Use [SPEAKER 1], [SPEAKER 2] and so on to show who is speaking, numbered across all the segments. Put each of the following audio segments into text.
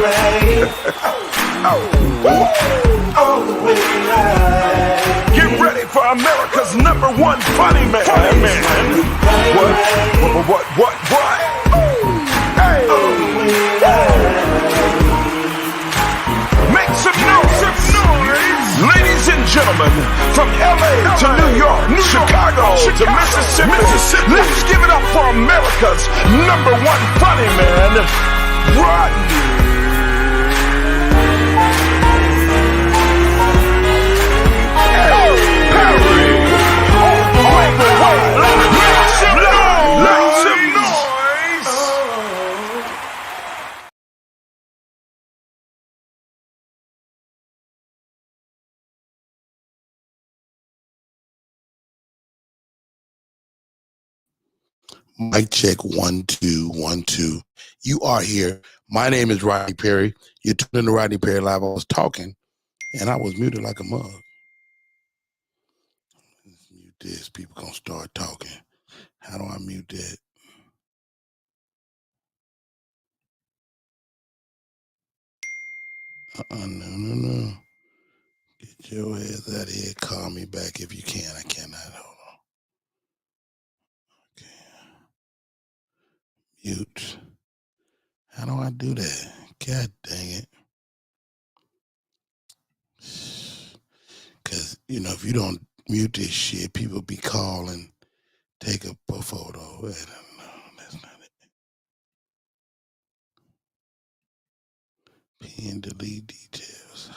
[SPEAKER 1] Get ready for America's #1 funny man. What? Hey. Make some noise. Ladies and gentlemen, from LA to New York, Chicago to Mississippi, let's give it up for America's #1 funny man, Rodney.
[SPEAKER 2] Mic check 1 2 1 2. You are here. My name is Rodney Perry. You're tuned in to Rodney Perry Live. I was talking and I was muted like a mug. Let's mute this. People gonna start talking. How do I mute that? No. Get your ass out of here. Call me back if you can. I cannot. Hold on. Okay. Mute. How do I do that? God dang it. Because, if you don't mute this shit, people be calling, take a photo. I don't know. That's not it. Pin, delete details,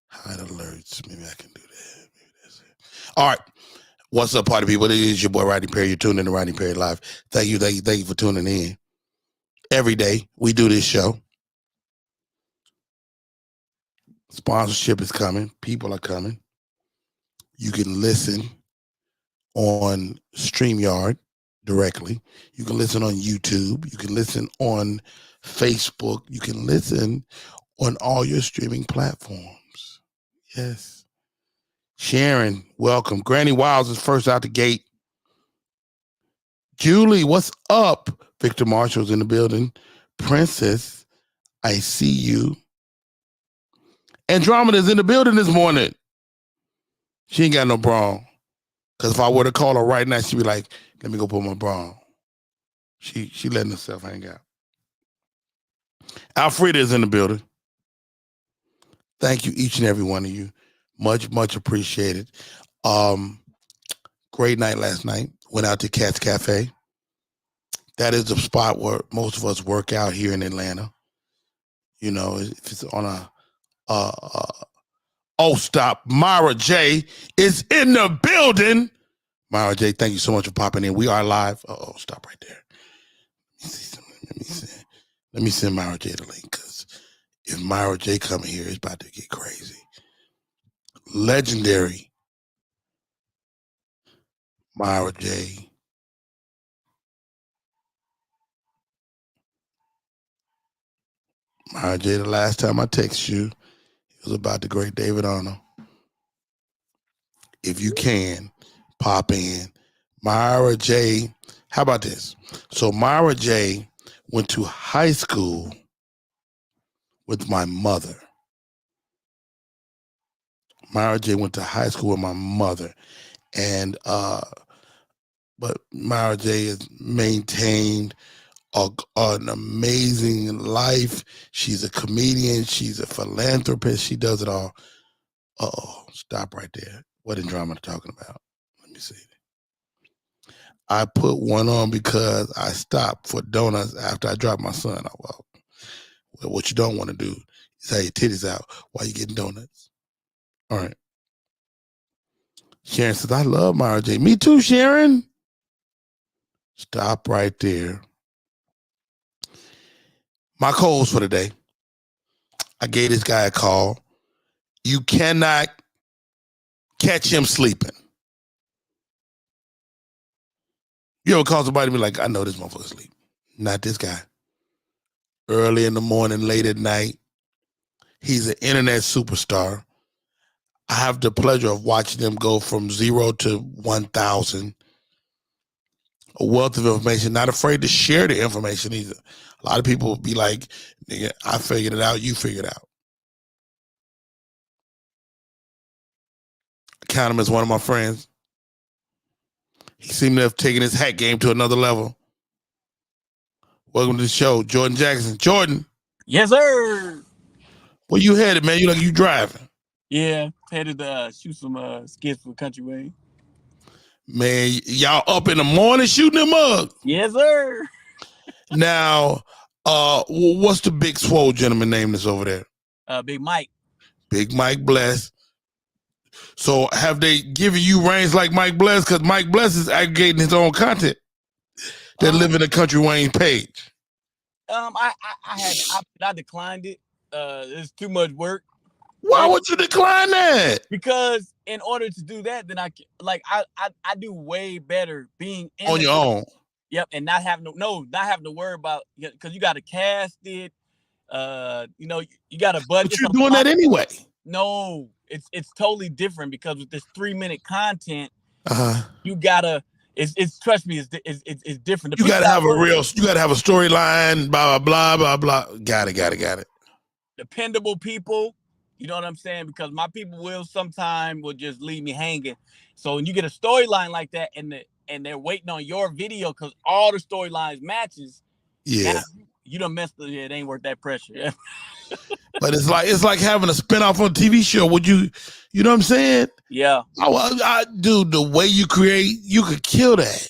[SPEAKER 2] hide alerts. Maybe I can do that. Maybe that's it. All right. What's up, party people? It is your boy, Rodney Perry. You're tuned in to Rodney Perry Live. Thank you for tuning in. Every day we do this show. Sponsorship is coming. People are coming. You can listen on StreamYard directly. You can listen on YouTube. You can listen on Facebook. You can listen on all your streaming platforms. Yes. Sharon, welcome. Granny Wiles is first out the gate. Julie, what's up? Victor Marshall's in the building. Princess, I see you. Andromeda's in the building this morning. She ain't got no bra. Because if I were to call her right now, she'd be like, let me go put my bra on. She letting herself hang out. Alfreda is in the building. Thank you, each and every one of you. Much, much appreciated. Great night last night. Went out to Cat's Cafe. That is the spot where most of us work out here in Atlanta. If it's on oh, stop. Myra J is in the building. Myra J, thank you so much for popping in. We are live. Stop right there. Let me send Myra J the link, because if Myra J coming here, it's about to get crazy. Legendary Myra J. Myra J, the last time I texted you, it was about the great David Arnold. If you can, pop in. Myra J, how about this? So Myra J went to high school with my mother. Myra J went to high school with my mother. And but Myra J has maintained an amazing life. She's a comedian. She's a philanthropist. She does it all. Stop right there. What Andromeda talking about? Let me see. I put one on because I stopped for donuts after I dropped my son off. Well, what you don't want to do is have your titties out while you're getting donuts. All right. Sharon says, I love Myra J. Me too, Sharon. Stop right there. My calls for today. I gave this guy a call. You cannot catch him sleeping. You ever call somebody and be like, I know this motherfucker sleep. Not this guy. Early in the morning, late at night. He's an internet superstar. I have the pleasure of watching him go from 0 to 1,000 a wealth of information, not afraid to share the information either. A lot of people will be like, nigga, I figured it out, you figured it out. I count him as one of my friends. He seemed to have taken his hat game to another level. Welcome to the show, Jordan Jackson. Jordan.
[SPEAKER 3] Yes, sir.
[SPEAKER 2] Where you headed, man? You driving?
[SPEAKER 3] Yeah, headed to shoot some skits for Country Way.
[SPEAKER 2] Man, y'all up in the morning shooting them up?
[SPEAKER 3] Yes, sir.
[SPEAKER 2] Now, what's the big swole gentleman name that's over there?
[SPEAKER 3] Big Mike.
[SPEAKER 2] Big Mike Bless. So have they given you reins like Mike Bless? Because Mike Bless is aggregating his own content that live in the Country Wayne page.
[SPEAKER 3] I declined it. It's too much work.
[SPEAKER 2] Why would you decline that?
[SPEAKER 3] Because in order to do that, then I do way better being
[SPEAKER 2] on your own.
[SPEAKER 3] Yep, and not having to worry about, because you got to cast it. You got to budget.
[SPEAKER 2] But you're doing that anyway.
[SPEAKER 3] No, it's totally different, because with this 3-minute content, you gotta. It's trust me, it's different.
[SPEAKER 2] You gotta have a storyline. Blah blah blah blah blah. Got it.
[SPEAKER 3] Dependable people. You know what I'm saying? Because my people will just leave me hanging. So when you get a storyline like that, and they're waiting on your video because all the storylines matches,
[SPEAKER 2] yeah,
[SPEAKER 3] you done messed up. It ain't worth that pressure.
[SPEAKER 2] But it's like having a spinoff on a TV show. Would you know what I'm saying?
[SPEAKER 3] Yeah.
[SPEAKER 2] Dude, the way you create, you could kill that.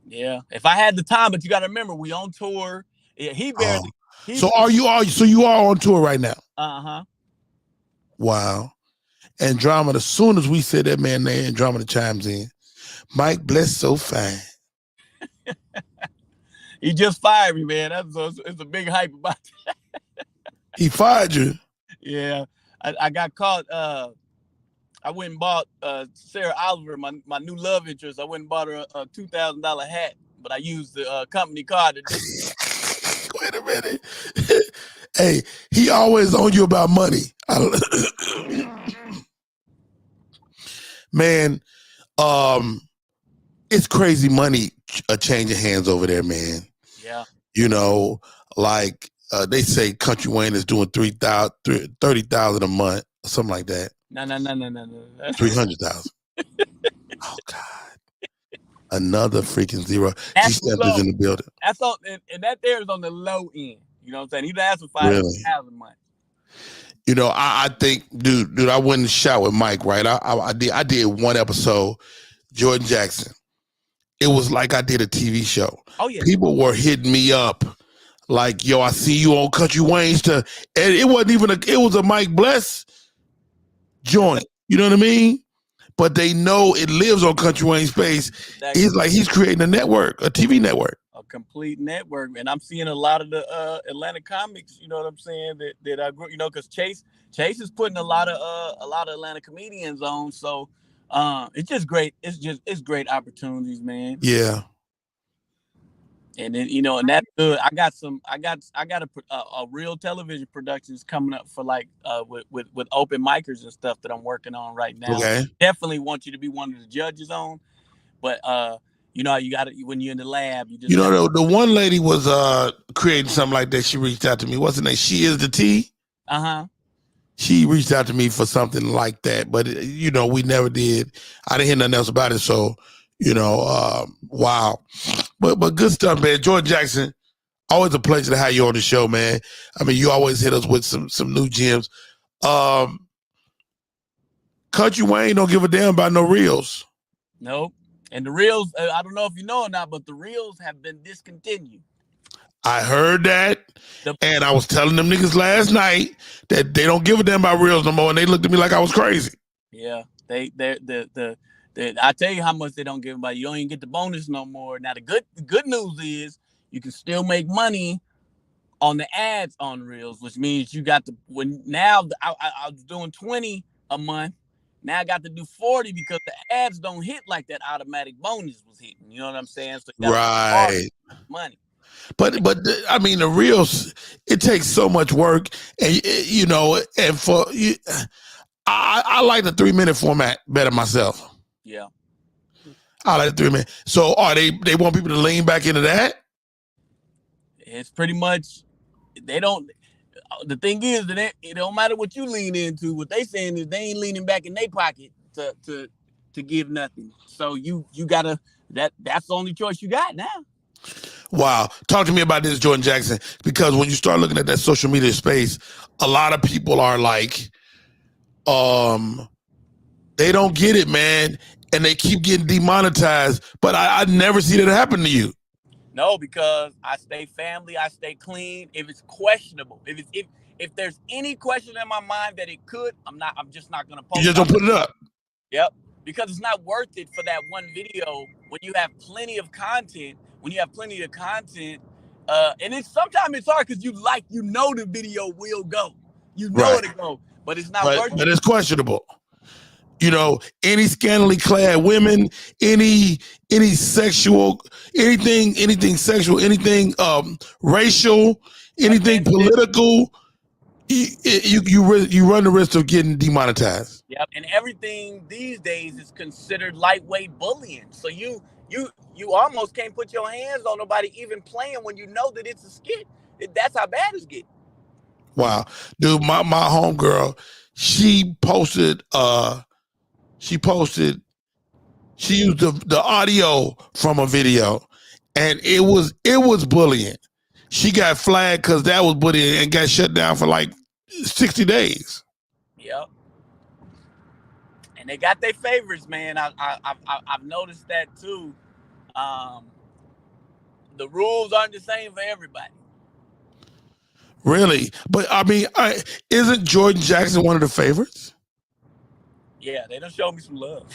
[SPEAKER 3] Yeah. If I had the time, but you got to remember, we on tour. Yeah, he barely.
[SPEAKER 2] So you are on tour right now?
[SPEAKER 3] Uh-huh.
[SPEAKER 2] Wow. And Drama, as soon as we said that man name, and Drama chimes in, Mike Bless so fine.
[SPEAKER 3] He just fired me, man. It's a big hype about that.
[SPEAKER 2] He fired you?
[SPEAKER 3] Yeah. I got caught. I went and bought Sarah Oliver, my new love interest. I went and bought her a $2,000 hat, but I used the company card to do it.
[SPEAKER 2] Wait a minute. Hey, he always on you about money. Man, it's crazy money changing hands over there, man.
[SPEAKER 3] Yeah.
[SPEAKER 2] You know, like they say Country Wayne is doing $30,000 a month, or something like that.
[SPEAKER 3] No.
[SPEAKER 2] 300,000. Oh God. Another freaking zero. G-Step is in the building.
[SPEAKER 3] That's all, and that there is on the low end. You know what I'm saying? He asked for 5,000 a month.
[SPEAKER 2] You know, I think, dude, I went and shot with Mike, right? I did one episode, Jordan Jackson. It was like I did a TV show.
[SPEAKER 3] Oh yeah.
[SPEAKER 2] People were hitting me up like, yo, I see you on Country Wayne's and it wasn't even it was a Mike Bless joint. You know what I mean? But they know it lives on Country Wayne's space. Exactly. He's creating a network, a TV network.
[SPEAKER 3] A complete network. And I'm seeing a lot of the Atlanta comics, you know what I'm saying, that I grew, because Chase is putting a lot of Atlanta comedians on. So it's just great. It's great opportunities, man.
[SPEAKER 2] Yeah.
[SPEAKER 3] And then, and that's good. I got a real television productions coming up for with open micers and stuff that I'm working on right now.
[SPEAKER 2] Okay.
[SPEAKER 3] Definitely want you to be one of the judges on, but you got to, when you're in the lab,
[SPEAKER 2] the one lady was creating something like that. She reached out to me. What's her name? She is the T. She reached out to me for something like that, but we never did. I didn't hear nothing else about it. So, wow. But good stuff, man. Jordan Jackson, always a pleasure to have you on the show, man. I mean, you always hit us with some new gems. Country Wayne don't give a damn about no reels.
[SPEAKER 3] Nope. And the reels, I don't know if you know or not, but the reels have been discontinued.
[SPEAKER 2] I heard that, and I was telling them niggas last night that they don't give a damn about reels no more, and they looked at me like I was crazy.
[SPEAKER 3] Yeah, I tell you how much they don't give about. You don't even get the bonus no more. Now the good news is you can still make money on the ads on reels, which means you got I was doing 20 a month. Now I got to do 40 because the ads don't hit like that automatic bonus was hitting. You know what I'm saying? So you
[SPEAKER 2] right.
[SPEAKER 3] Money.
[SPEAKER 2] But I mean, the reels, it takes so much work, and and for you, I like the 3-minute format better myself.
[SPEAKER 3] Yeah.
[SPEAKER 2] I like 3 Man. So are they want people to lean back into that?
[SPEAKER 3] It's pretty much they don't. The thing is that it don't matter what you lean into. What they saying is they ain't leaning back in their pocket to give nothing. So you gotta that's the only choice you got now.
[SPEAKER 2] Wow. Talk to me about this, Jordan Jackson, because when you start looking at that social media space, a lot of people are like, they don't get it, man, and they keep getting demonetized. But I never see that happen to you.
[SPEAKER 3] No, because I stay family, I stay clean. If it's questionable, if there's any question in my mind that it could, I'm just not gonna post.
[SPEAKER 2] You just don't put it up.
[SPEAKER 3] Yep, because it's not worth it for that one video when you have plenty of content. When you have plenty of content, and it's sometimes it's hard because you know the video will go,
[SPEAKER 2] Right.
[SPEAKER 3] it'll go, but it's not worth it.
[SPEAKER 2] But it's questionable. You know, any scantily clad women, any sexual, anything sexual, anything racial, anything political, you run the risk of getting demonetized.
[SPEAKER 3] Yep, and everything these days is considered lightweight bullying. So you almost can't put your hands on nobody even playing when you know that it's a skit. That's how bad it's getting.
[SPEAKER 2] Wow, dude, my homegirl, she posted. She used the audio from a video, and it was bullying. She got flagged because that was bullying and got shut down for like 60 days.
[SPEAKER 3] Yep. And they got their favorites, man. I've noticed that too. The rules aren't the same for everybody.
[SPEAKER 2] Really? But I mean, isn't Jordan Jackson one of the favorites?
[SPEAKER 3] Yeah, they done showed me some love.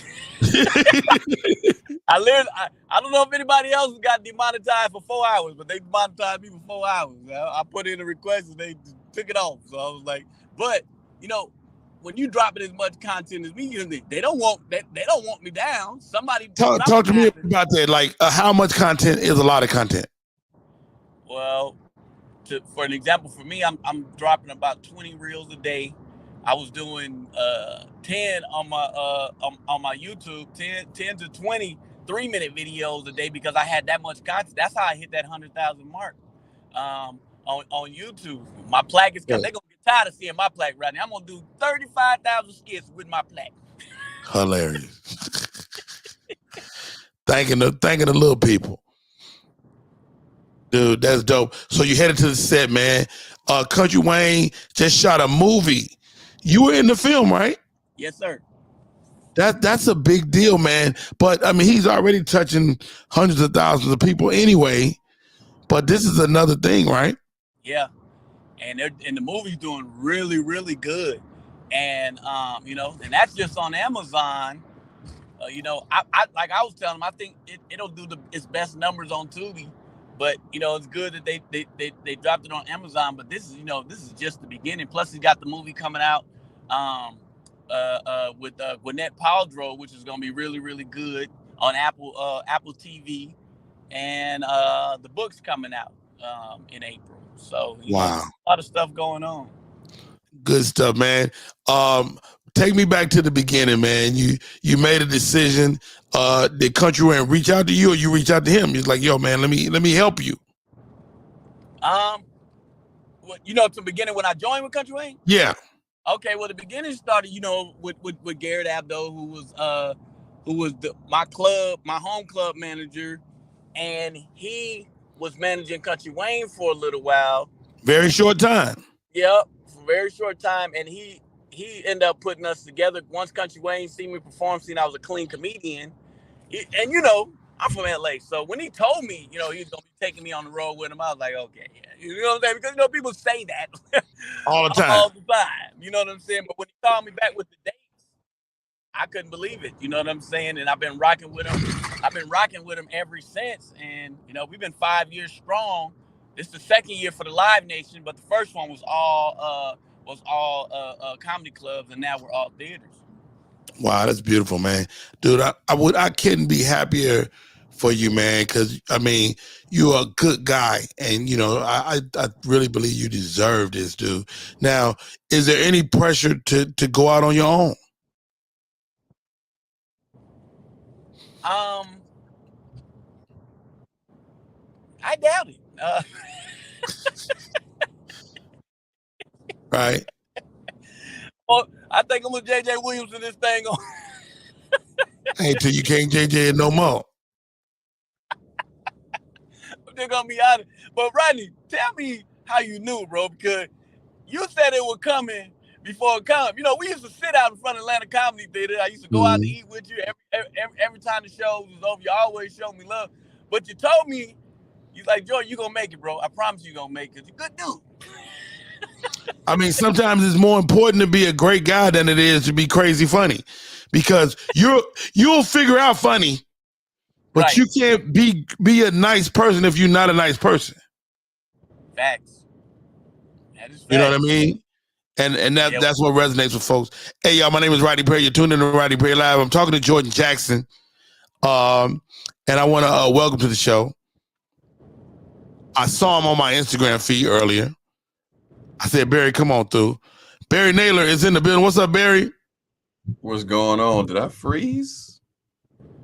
[SPEAKER 3] I don't know if anybody else got demonetized for 4 hours, but they demonetized me for 4 hours. I put in a request and they took it off. So I was like, but you know, when you dropping as much content as me, they don't want me down. Somebody
[SPEAKER 2] talk to me about that. Like, how much content is a lot of content?
[SPEAKER 3] Well, for an example, for me, I'm dropping about 20 reels a day. I was doing 10 on my YouTube, 10 to 20 3-minute videos a day because I had that much content. That's how I hit that 100,000 mark on YouTube. My plaque is coming. They're gonna get tired of seeing my plaque right now. I'm gonna do 35,000 skits with my plaque.
[SPEAKER 2] Hilarious. thanking the little people. Dude, that's dope. So you headed to the set, man. Country Wayne just shot a movie. You were in the film, right?
[SPEAKER 3] Yes, sir.
[SPEAKER 2] That's a big deal, man. But I mean, he's already touching hundreds of thousands of people anyway. But this is another thing, right?
[SPEAKER 3] Yeah, and the movie's doing really, really good. And and that's just on Amazon. I like I was telling him, I think it'll do its best numbers on Tubi. But it's good that they dropped it on Amazon. But this is just the beginning. Plus, he got the movie coming out with Gwyneth Paltrow, which is gonna be really, really good on Apple TV, and the book's coming out in April. So
[SPEAKER 2] wow,
[SPEAKER 3] a lot of stuff going on.
[SPEAKER 2] Good stuff, man. Take me back to the beginning, man. You made a decision. Did Country Wayne reach out to you, or you reach out to him? He's like, "Yo, man, let me help you."
[SPEAKER 3] To beginning when I joined with Country Wayne.
[SPEAKER 2] Yeah.
[SPEAKER 3] Okay. Well, the beginning started, with Garrett Abdo, who was my home club manager, and he was managing Country Wayne for a little while.
[SPEAKER 2] Very short time.
[SPEAKER 3] Yep, for a very short time, and he ended up putting us together. Once Country Wayne seen me perform, seen I was a clean comedian, and I'm from LA, so when he told me, he was gonna be taking me on the road with him, I was like, okay, yeah, you know what I'm saying? Because people say that
[SPEAKER 2] all the time,
[SPEAKER 3] you know what I'm saying? But when he called me back with the dates, I couldn't believe it. You know what I'm saying? And I've been rocking with him. I've been rocking with him ever since, and we've been 5 years strong. This is the second year for the Live Nation, but the first one was all comedy clubs, and now we're all theaters.
[SPEAKER 2] Wow, that's beautiful, man. Dude, I couldn't be happier for you, man, because I mean, you're a good guy, and I really believe you deserve this, dude. Now, is there any pressure to go out on your own?
[SPEAKER 3] I doubt it.
[SPEAKER 2] Right.
[SPEAKER 3] Well, I think I'm with JJ Williams in this thing.
[SPEAKER 2] Ain't till you can't JJ it no more.
[SPEAKER 3] They're gonna be honest. But Rodney, tell me how you knew, bro, because you said it was coming before it come. You know, we used to sit out in front of Atlanta Comedy Theater. I used to go out to eat with you every time the show was over. You always showed me love. But you told me, you like, Jordan, you gonna make it, bro. I promise you gonna make it. You're a good dude.
[SPEAKER 2] I mean, sometimes it's more important to be a great guy than it is to be crazy funny, because you'll figure out funny, but
[SPEAKER 3] Right.
[SPEAKER 2] you can't be a nice person if you're not a nice person.
[SPEAKER 3] Facts. That is facts.
[SPEAKER 2] You know what I mean? And that's what resonates with folks. Hey, y'all, my name is Rodney Perry. You're tuned in to Rodney Perry Live. I'm talking to Jordan Jackson. And I want to welcome to the show. I saw him on my Instagram feed earlier. I said, Barry, come on through. Barry Naylor is in the building. What's up, Barry?
[SPEAKER 4] What's going on? Did I freeze?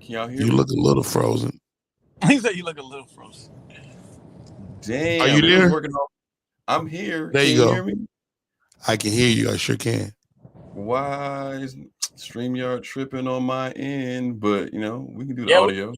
[SPEAKER 4] Can y'all hear me?
[SPEAKER 2] You look a little frozen.
[SPEAKER 3] He said you look a little frozen.
[SPEAKER 4] Damn.
[SPEAKER 2] Are you there?
[SPEAKER 4] I'm here.
[SPEAKER 2] There you
[SPEAKER 4] Can
[SPEAKER 2] go.
[SPEAKER 4] Hear me?
[SPEAKER 2] I can hear you. I sure can.
[SPEAKER 4] Why is StreamYard tripping on my end? But, you know, we can do the audio.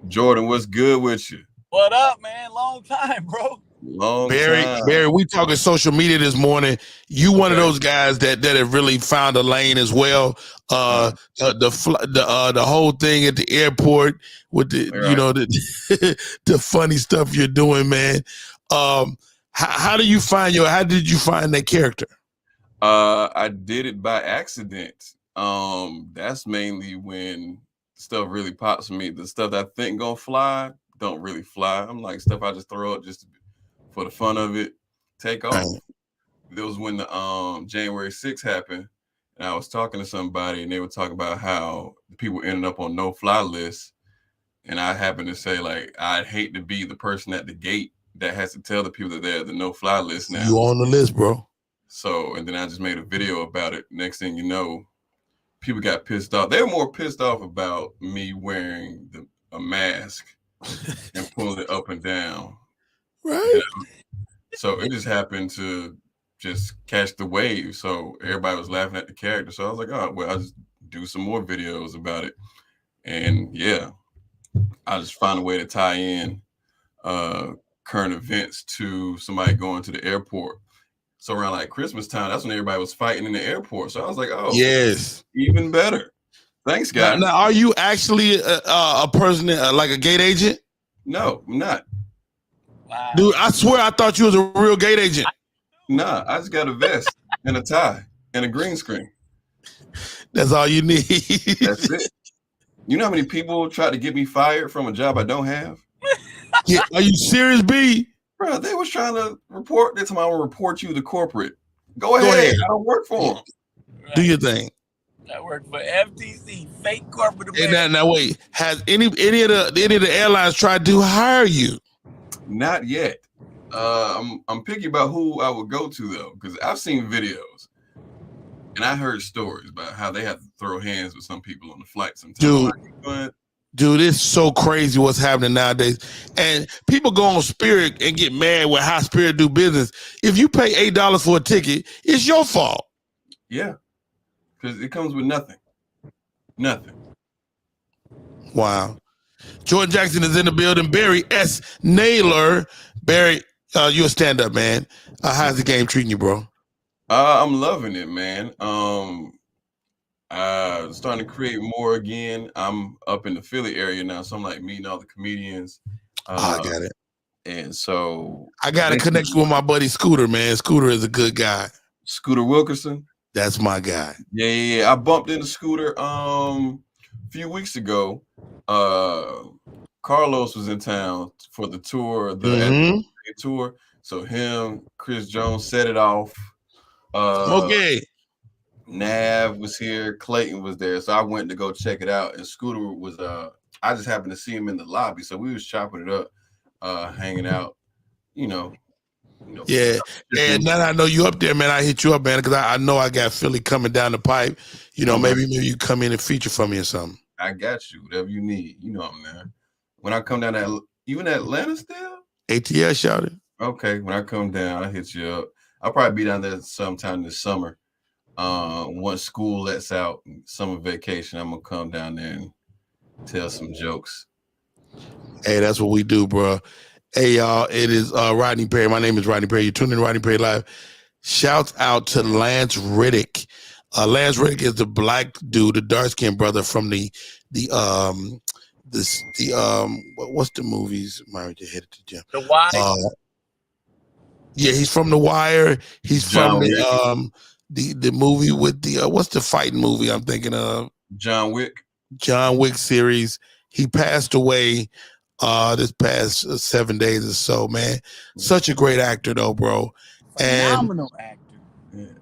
[SPEAKER 4] Jordan, what's good with you?
[SPEAKER 3] What up, man? Long time, bro.
[SPEAKER 4] Long time.
[SPEAKER 2] Barry, we talking social media this morning. You one of those guys that have really found a lane as well. The whole thing at the airport with the the funny stuff you're doing, man. How did you find that character?
[SPEAKER 4] I did it by accident. That's mainly when stuff really pops for me. The stuff that I think gonna fly don't really fly. I'm like, stuff I just throw up just for the fun of it, take off. Right. It was when the January 6th happened, and I was talking to somebody, and they were talking about how the people ended up on no-fly lists, and I happened to say, like, I'd hate to be the person at the gate that has to tell the people that they're the no-fly list now.
[SPEAKER 2] You on the list, bro.
[SPEAKER 4] So, and then I just made a video about it. Next thing you know, people got pissed off. They were more pissed off about me wearing a mask and pulling it up and down.
[SPEAKER 2] Right.
[SPEAKER 4] You know? So it just happened to just catch the wave. So everybody was laughing at the character. So I was like, oh, well, I'll just do some more videos about it. And yeah, I just found a way to tie in current events to somebody going to the airport. So around like Christmas time, that's when everybody was fighting in the airport. So I was like, oh,
[SPEAKER 2] yes,
[SPEAKER 4] even better. Thanks, guys.
[SPEAKER 2] Now are you actually a person like a gate agent?
[SPEAKER 4] No, I'm not.
[SPEAKER 3] Wow.
[SPEAKER 2] Dude, I swear I thought you was a real gate agent.
[SPEAKER 4] Nah, I just got a vest and a tie and a green screen.
[SPEAKER 2] That's all you need.
[SPEAKER 4] That's it. You know how many people try to get me fired from a job I don't have?
[SPEAKER 2] Yeah, are you serious, B?
[SPEAKER 4] Bro, they was trying to report. That's why I will report you to corporate. Go ahead. I don't work for them.
[SPEAKER 2] Right. Do your thing.
[SPEAKER 3] I work for FTC, fake corporate America.
[SPEAKER 2] And now wait, has any of the airlines tried to hire you?
[SPEAKER 4] Not yet. I'm picky about who I would go to though, because I've seen videos and I heard stories about how they have to throw hands with some people on the flight sometimes.
[SPEAKER 2] Dude, it's so crazy what's happening nowadays. And people go on Spirit and get mad with how Spirit do business. If you pay $8 for a ticket, it's your fault.
[SPEAKER 4] Yeah. Because it comes with nothing. Nothing.
[SPEAKER 2] Wow. Jordan Jackson is in the building. Barry S. Naylor. Barry, you're a stand-up, man. How's the game treating you, bro?
[SPEAKER 4] I'm loving it, man. Starting to create more again. I'm up in the Philly area now, so I'm like meeting all the comedians.
[SPEAKER 2] I got it.
[SPEAKER 4] And so
[SPEAKER 2] I got to connect you with my buddy Scooter, man. Scooter is a good guy.
[SPEAKER 4] Scooter Wilkerson.
[SPEAKER 2] That's my guy.
[SPEAKER 4] Yeah. I bumped into Scooter a few weeks ago. Carlos was in town for the tour, the tour. So him, Chris Jones set it off.
[SPEAKER 2] Okay.
[SPEAKER 4] Nav was here, Clayton was there, so I went to go check it out. And Scooter was I just happened to see him in the lobby, so we was chopping it up, hanging out, you know.
[SPEAKER 2] Yeah, and now that I know you up there, man, I hit you up, man, because I know I got Philly coming down the pipe. You know, maybe you come in and feature for me or something.
[SPEAKER 4] I got you, whatever you need. You know I'm there. When I come down that You in Atlanta still?
[SPEAKER 2] ATL shouted.
[SPEAKER 4] Okay, when I come down, I'll hit you up. I'll probably be down there sometime this summer. Once school lets out, summer vacation, I'm gonna come down there and tell some jokes.
[SPEAKER 2] Hey, that's what we do, bro. Hey, y'all, it is Rodney Perry. My name is Rodney Perry. You're tuning in to Rodney Perry Live. Shouts out to Lance Riddick. Lance Riddick is the black dude, the dark-skinned brother from what's the movies? Married to hit the gym.
[SPEAKER 3] The Wire.
[SPEAKER 2] Yeah, he's from The Wire. He's
[SPEAKER 4] John
[SPEAKER 2] from the movie with the what's the fighting movie I'm thinking of?
[SPEAKER 4] John Wick.
[SPEAKER 2] John Wick series. He passed away this past 7 days or so, man. Such a great actor though, bro.
[SPEAKER 3] Phenomenal actor.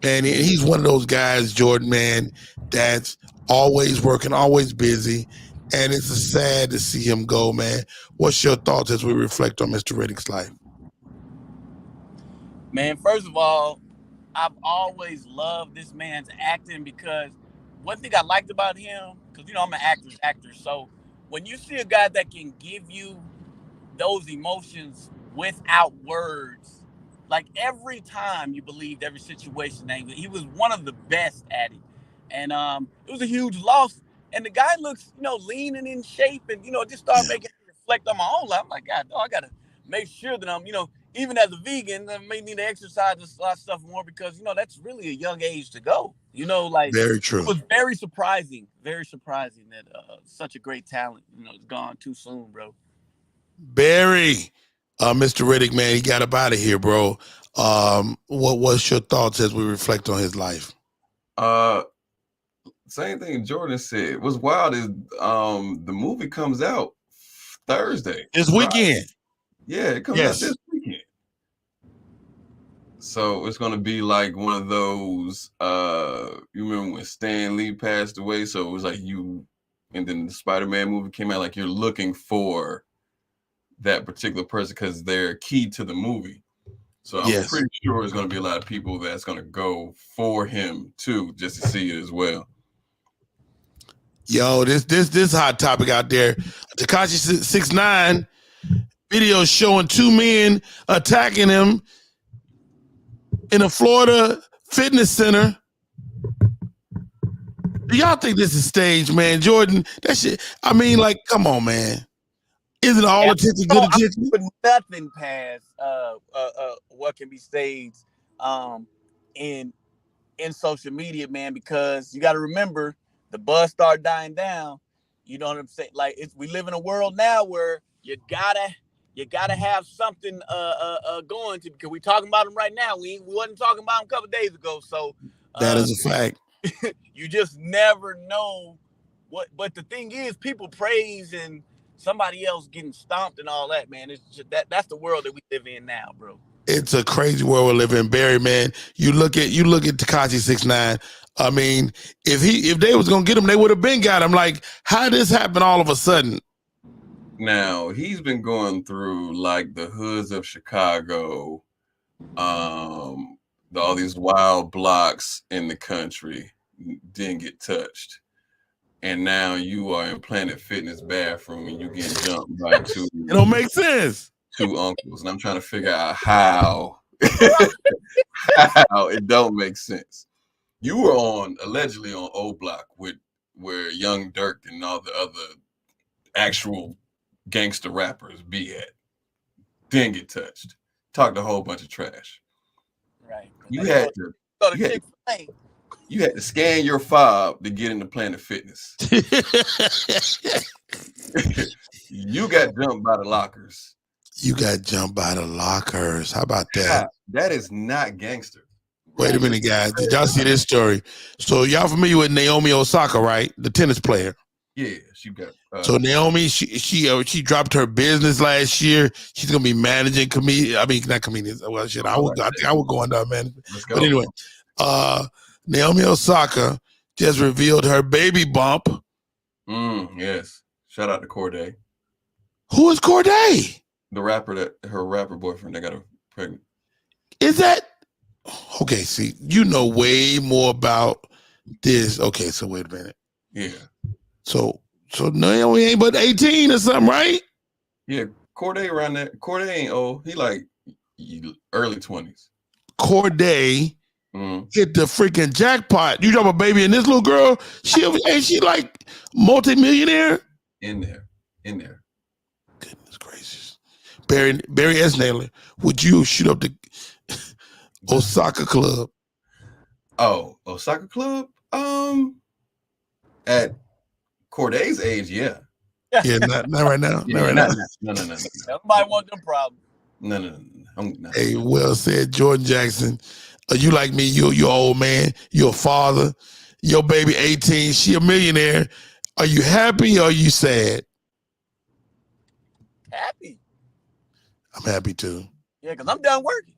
[SPEAKER 2] And he's one of those guys, Jordan, man, that's always working, always busy. And it's sad to see him go, man. What's your thoughts as we reflect on Mr. Riddick's life?
[SPEAKER 3] Man, first of all, I've always loved this man's acting because one thing I liked about him, because, you know, I'm an actor's actor. So when you see a guy that can give you those emotions without words, like every time you believed every situation, he was one of the best at it. And it was a huge loss. And the guy looks, you know, lean and in shape, and, you know, just started making me reflect on my own life. I'm like, God, I got to make sure that I'm, you know, even as a vegan, I may need to exercise a lot of stuff more because, you know, that's really a young age to go. You know, like,
[SPEAKER 2] very true.
[SPEAKER 3] It was very surprising that such a great talent, you know, is gone too soon, bro.
[SPEAKER 2] Barry, Mr. Riddick, man, he got up out of here, bro. What's your thoughts as we reflect on his life?
[SPEAKER 4] Same thing Jordan said. What's wild is the movie comes out Thursday.
[SPEAKER 2] This weekend.
[SPEAKER 4] Yeah, it comes out this weekend. So it's gonna be like one of those. You remember when Stan Lee passed away? So it was like and then the Spider-Man movie came out. Like you're looking for that particular person because they're key to the movie. So I'm pretty sure there's gonna be a lot of people that's gonna go for him too, just to see it as well.
[SPEAKER 2] Yo, this hot topic out there. Tekashi 6ix9ine video showing two men attacking him in a Florida fitness center. Do y'all think this is staged, man? Jordan, that shit, I mean, like, come on, man. Isn't all attention good attention?
[SPEAKER 3] Put nothing past what can be staged in social media, man, because you got to remember the buzz start dying down. You know what I'm saying? Like we live in a world now where you gotta have something going to, because we talking about them right now. We wasn't talking about them a couple of days ago. So
[SPEAKER 2] that is a fact.
[SPEAKER 3] You just never know what. But the thing is, people praise and somebody else getting stomped and all that, man. It's just that's the world that we live in now, bro.
[SPEAKER 2] It's a crazy world we live in, Barry, man. You look at Tekashi 6ix9ine. I mean, if they was gonna get him, they would have been got him. Like, how did this happen all of a sudden?
[SPEAKER 4] Now he's been going through like the hoods of Chicago, all these wild blocks in the country, didn't get touched, and now you are in Planet Fitness bathroom and you get jumped by two.
[SPEAKER 2] It don't make sense.
[SPEAKER 4] Two uncles, and I'm trying to figure out how it don't make sense. You were allegedly on O Block where Young Dirk and all the other actual gangster rappers be at. Didn't get touched. Talked a whole bunch of trash.
[SPEAKER 3] Right.
[SPEAKER 4] You had to scan your fob to get into Planet Fitness. You got jumped by the lockers.
[SPEAKER 2] You got jumped by the lockers. How about that?
[SPEAKER 4] That is not gangster.
[SPEAKER 2] Wait a minute, guys. Did y'all see this story? So y'all familiar with Naomi Osaka, right? The tennis player.
[SPEAKER 4] Yeah, she got.
[SPEAKER 2] So Naomi, she dropped her business last year. She's gonna be managing not comedians. Well, shit, I think I would go under management. But anyway, Naomi Osaka just revealed her baby bump.
[SPEAKER 4] Yes. Shout out to Corday.
[SPEAKER 2] Who is Corday?
[SPEAKER 4] The rapper her rapper boyfriend that got her pregnant.
[SPEAKER 2] Is that okay? See, you know way more about this. Okay, so wait a minute.
[SPEAKER 4] Yeah.
[SPEAKER 2] So Naomi ain't but 18 or something, right?
[SPEAKER 4] Yeah, Corday around there. Corday ain't old. He like early 20s.
[SPEAKER 2] Corday hit the freaking jackpot. You talking about Baby and this little girl? Ain't she like multi-millionaire?
[SPEAKER 4] In there.
[SPEAKER 2] Goodness gracious. Barry S. Naylor, would you shoot up the Osaka Club?
[SPEAKER 4] Oh, Osaka Club? At Corday's age, yeah.
[SPEAKER 2] Yeah, not right now.
[SPEAKER 4] Yeah,
[SPEAKER 2] not right now.
[SPEAKER 4] No.
[SPEAKER 3] Nobody want them problems.
[SPEAKER 4] No. I'm not.
[SPEAKER 2] Hey, well said, Jordan Jackson. You like me, you're an old man, you're a father, your baby 18, she a millionaire. Are you happy or are you sad?
[SPEAKER 3] Happy.
[SPEAKER 2] I'm happy too.
[SPEAKER 3] Yeah, because I'm done working.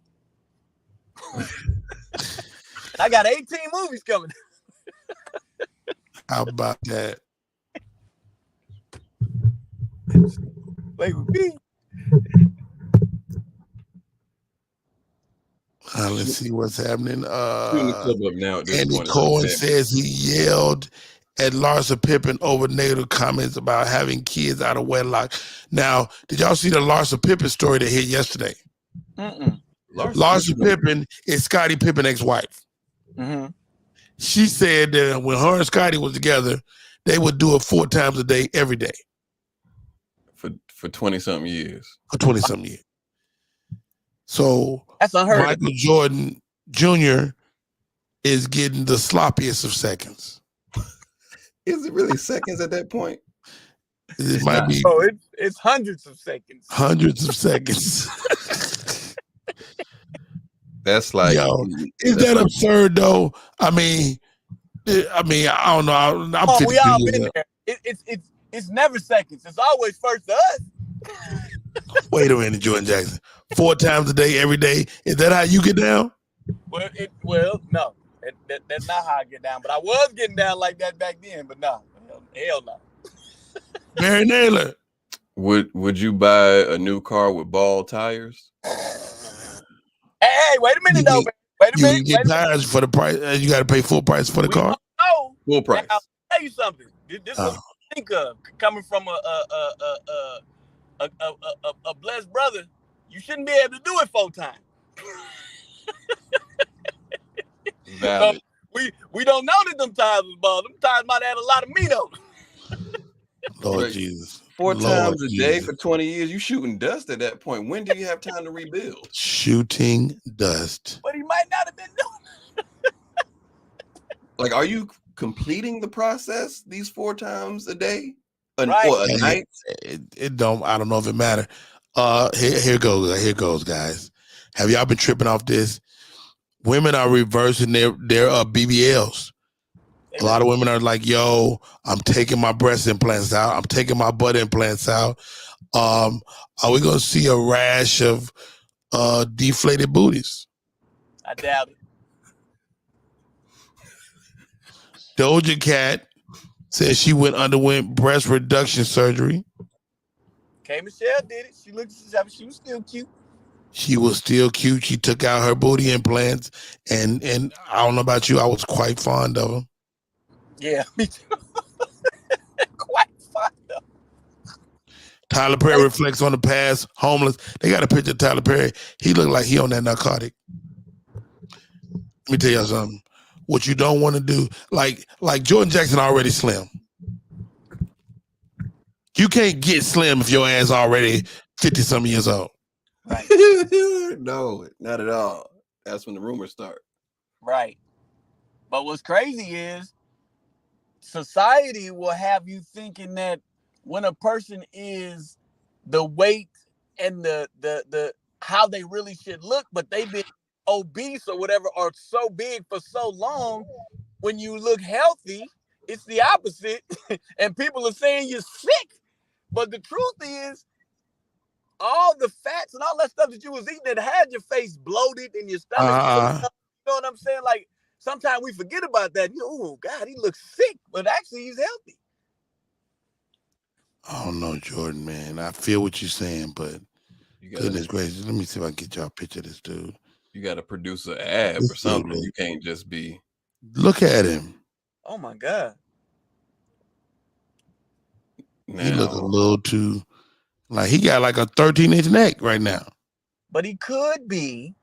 [SPEAKER 3] I got 18 movies coming.
[SPEAKER 2] How about that?
[SPEAKER 3] Play with me.
[SPEAKER 2] Let's see what's happening.
[SPEAKER 4] Shooting the club up now at this
[SPEAKER 2] Andy
[SPEAKER 4] point.
[SPEAKER 2] Cohen says he yelled at Larsa Pippen over negative comments about having kids out of wedlock. Now, did y'all see the Larsa Pippen story that hit yesterday? Larsa Pippen is Scottie Pippen's ex-wife.
[SPEAKER 3] Mm-hmm.
[SPEAKER 2] She said that when her and Scottie was together, they would do it 4 times a day, every day.
[SPEAKER 4] For 20-something years.
[SPEAKER 2] For 20-something years. So
[SPEAKER 3] that's unheard of.
[SPEAKER 2] Michael Jordan Jr. is getting the sloppiest of seconds.
[SPEAKER 4] Is it really seconds at that point?
[SPEAKER 2] It might be.
[SPEAKER 3] Oh, it's hundreds of seconds.
[SPEAKER 2] Hundreds of seconds.
[SPEAKER 4] That's like,
[SPEAKER 2] yo, is that like, absurd though? I mean, I don't know. I'm 50
[SPEAKER 3] we all been there. It's never seconds. It's always first to us.
[SPEAKER 2] Wait a minute, Jordan Jackson. 4 times a day, every day. Is that how you get down?
[SPEAKER 3] Well, no. That's not how I get down. But I was getting down like that back then. But no, hell no.
[SPEAKER 2] Barry Naylor.
[SPEAKER 4] Would you buy a new car with ball tires?
[SPEAKER 3] Hey, wait a minute though. Wait a minute.
[SPEAKER 2] You can get tires for the price. You got to pay full price for the car.
[SPEAKER 3] No,
[SPEAKER 4] full price.
[SPEAKER 3] Now, I'll tell you something. This is what I think of coming from a blessed brother. You shouldn't be able to do it 4 times.
[SPEAKER 4] Valid.
[SPEAKER 3] So we don't know that them tires was ball. Them tires might have had a lot of meat on them.
[SPEAKER 2] Lord Jesus.
[SPEAKER 4] 4 times a day for 20 years, you shooting dust at that point. When do you have time to rebuild?
[SPEAKER 2] Shooting dust.
[SPEAKER 3] But he might not have been doing it.
[SPEAKER 4] Like, are you completing the process these 4 times a day?
[SPEAKER 3] Right.
[SPEAKER 4] Or a night?
[SPEAKER 2] It don't, I don't know if it matters. Here goes, guys. Have y'all been tripping off this? Women are reversing their BBLs. A lot of women are like, yo, I'm taking my breast implants out. I'm taking my butt implants out. Are we going to see a rash of deflated booties?
[SPEAKER 3] I doubt it.
[SPEAKER 2] Doja Cat says she underwent breast reduction surgery.
[SPEAKER 3] K. Michelle did it. She was still cute.
[SPEAKER 2] She was still cute. She took out her booty implants. And I don't know about you, I was quite fond of them.
[SPEAKER 3] Yeah, me too. Quite fond of them.
[SPEAKER 2] Tyler Perry reflects on the past, homeless. They got a picture of Tyler Perry. He looked like he on that narcotic. Let me tell you something. What you don't want to do, like Jordan Jackson already slim. You can't get slim if your ass already 50-something years old.
[SPEAKER 3] Right.
[SPEAKER 4] No, not at all. That's when the rumors start.
[SPEAKER 3] Right. But what's crazy is society will have you thinking that when a person is the weight and the how they really should look, but they've been obese or whatever, or so big for so long, when you look healthy, it's the opposite. And people are saying you're sick. But the truth is, all the fats and all that stuff that you was eating that had your face bloated and your stomach, you know what I'm saying? Like, sometimes we forget about that. Oh, God, he looks sick, but actually he's healthy.
[SPEAKER 2] I don't know, Jordan, man. I feel what you're saying, but goodness gracious, let me see if I can get y'all a picture of this dude.
[SPEAKER 4] You got to produce an ab or something. You can't just be.
[SPEAKER 2] Look at him.
[SPEAKER 3] Oh, my God.
[SPEAKER 2] Now, he look a little too Like he got like a 13-inch neck right now.
[SPEAKER 3] But he could be.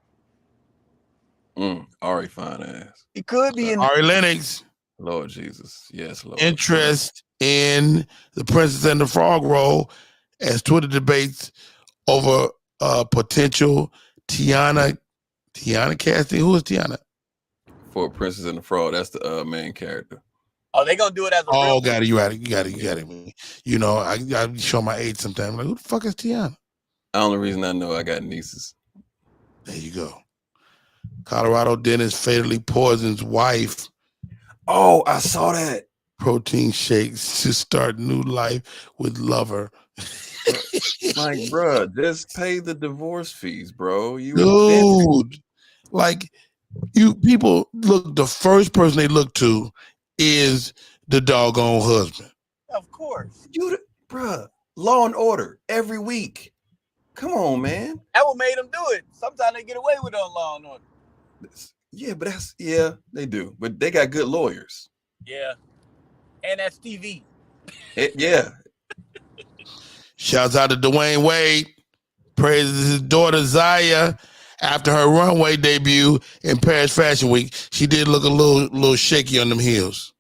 [SPEAKER 4] Ari fine ass.
[SPEAKER 3] He could be in.
[SPEAKER 2] Ari Lennox.
[SPEAKER 4] Lord Jesus. Yes, Lord.
[SPEAKER 2] Interest in the Princess and the Frog role as Twitter debates over potential Tiana casting. Who is Tiana?
[SPEAKER 4] For Princess and the Frog, that's the main character.
[SPEAKER 3] Oh, they gonna do it as a
[SPEAKER 2] real. Got it. You got it. You know, I show my age sometimes. Like, who the fuck is Tiana?
[SPEAKER 4] The only reason I know I got nieces.
[SPEAKER 2] There you go. Colorado dentist fatally poisons wife.
[SPEAKER 4] Oh, I saw that.
[SPEAKER 2] Protein shakes to start new life with lover.
[SPEAKER 4] Like, bro, just pay the divorce fees, bro.
[SPEAKER 2] Dude, like you people look. The first person they look to is the doggone husband.
[SPEAKER 3] Of course,
[SPEAKER 4] bro. Law and Order every week. Come on, man.
[SPEAKER 3] That what made them do it. Sometimes they get away with it on Law and Order.
[SPEAKER 4] Yeah, but they do. But they got good lawyers.
[SPEAKER 3] Yeah, and that's TV.
[SPEAKER 4] Yeah.
[SPEAKER 2] Shouts out to Dwayne Wade. Praises his daughter Zaya after her runway debut in Paris Fashion Week. She did look a little shaky on them heels.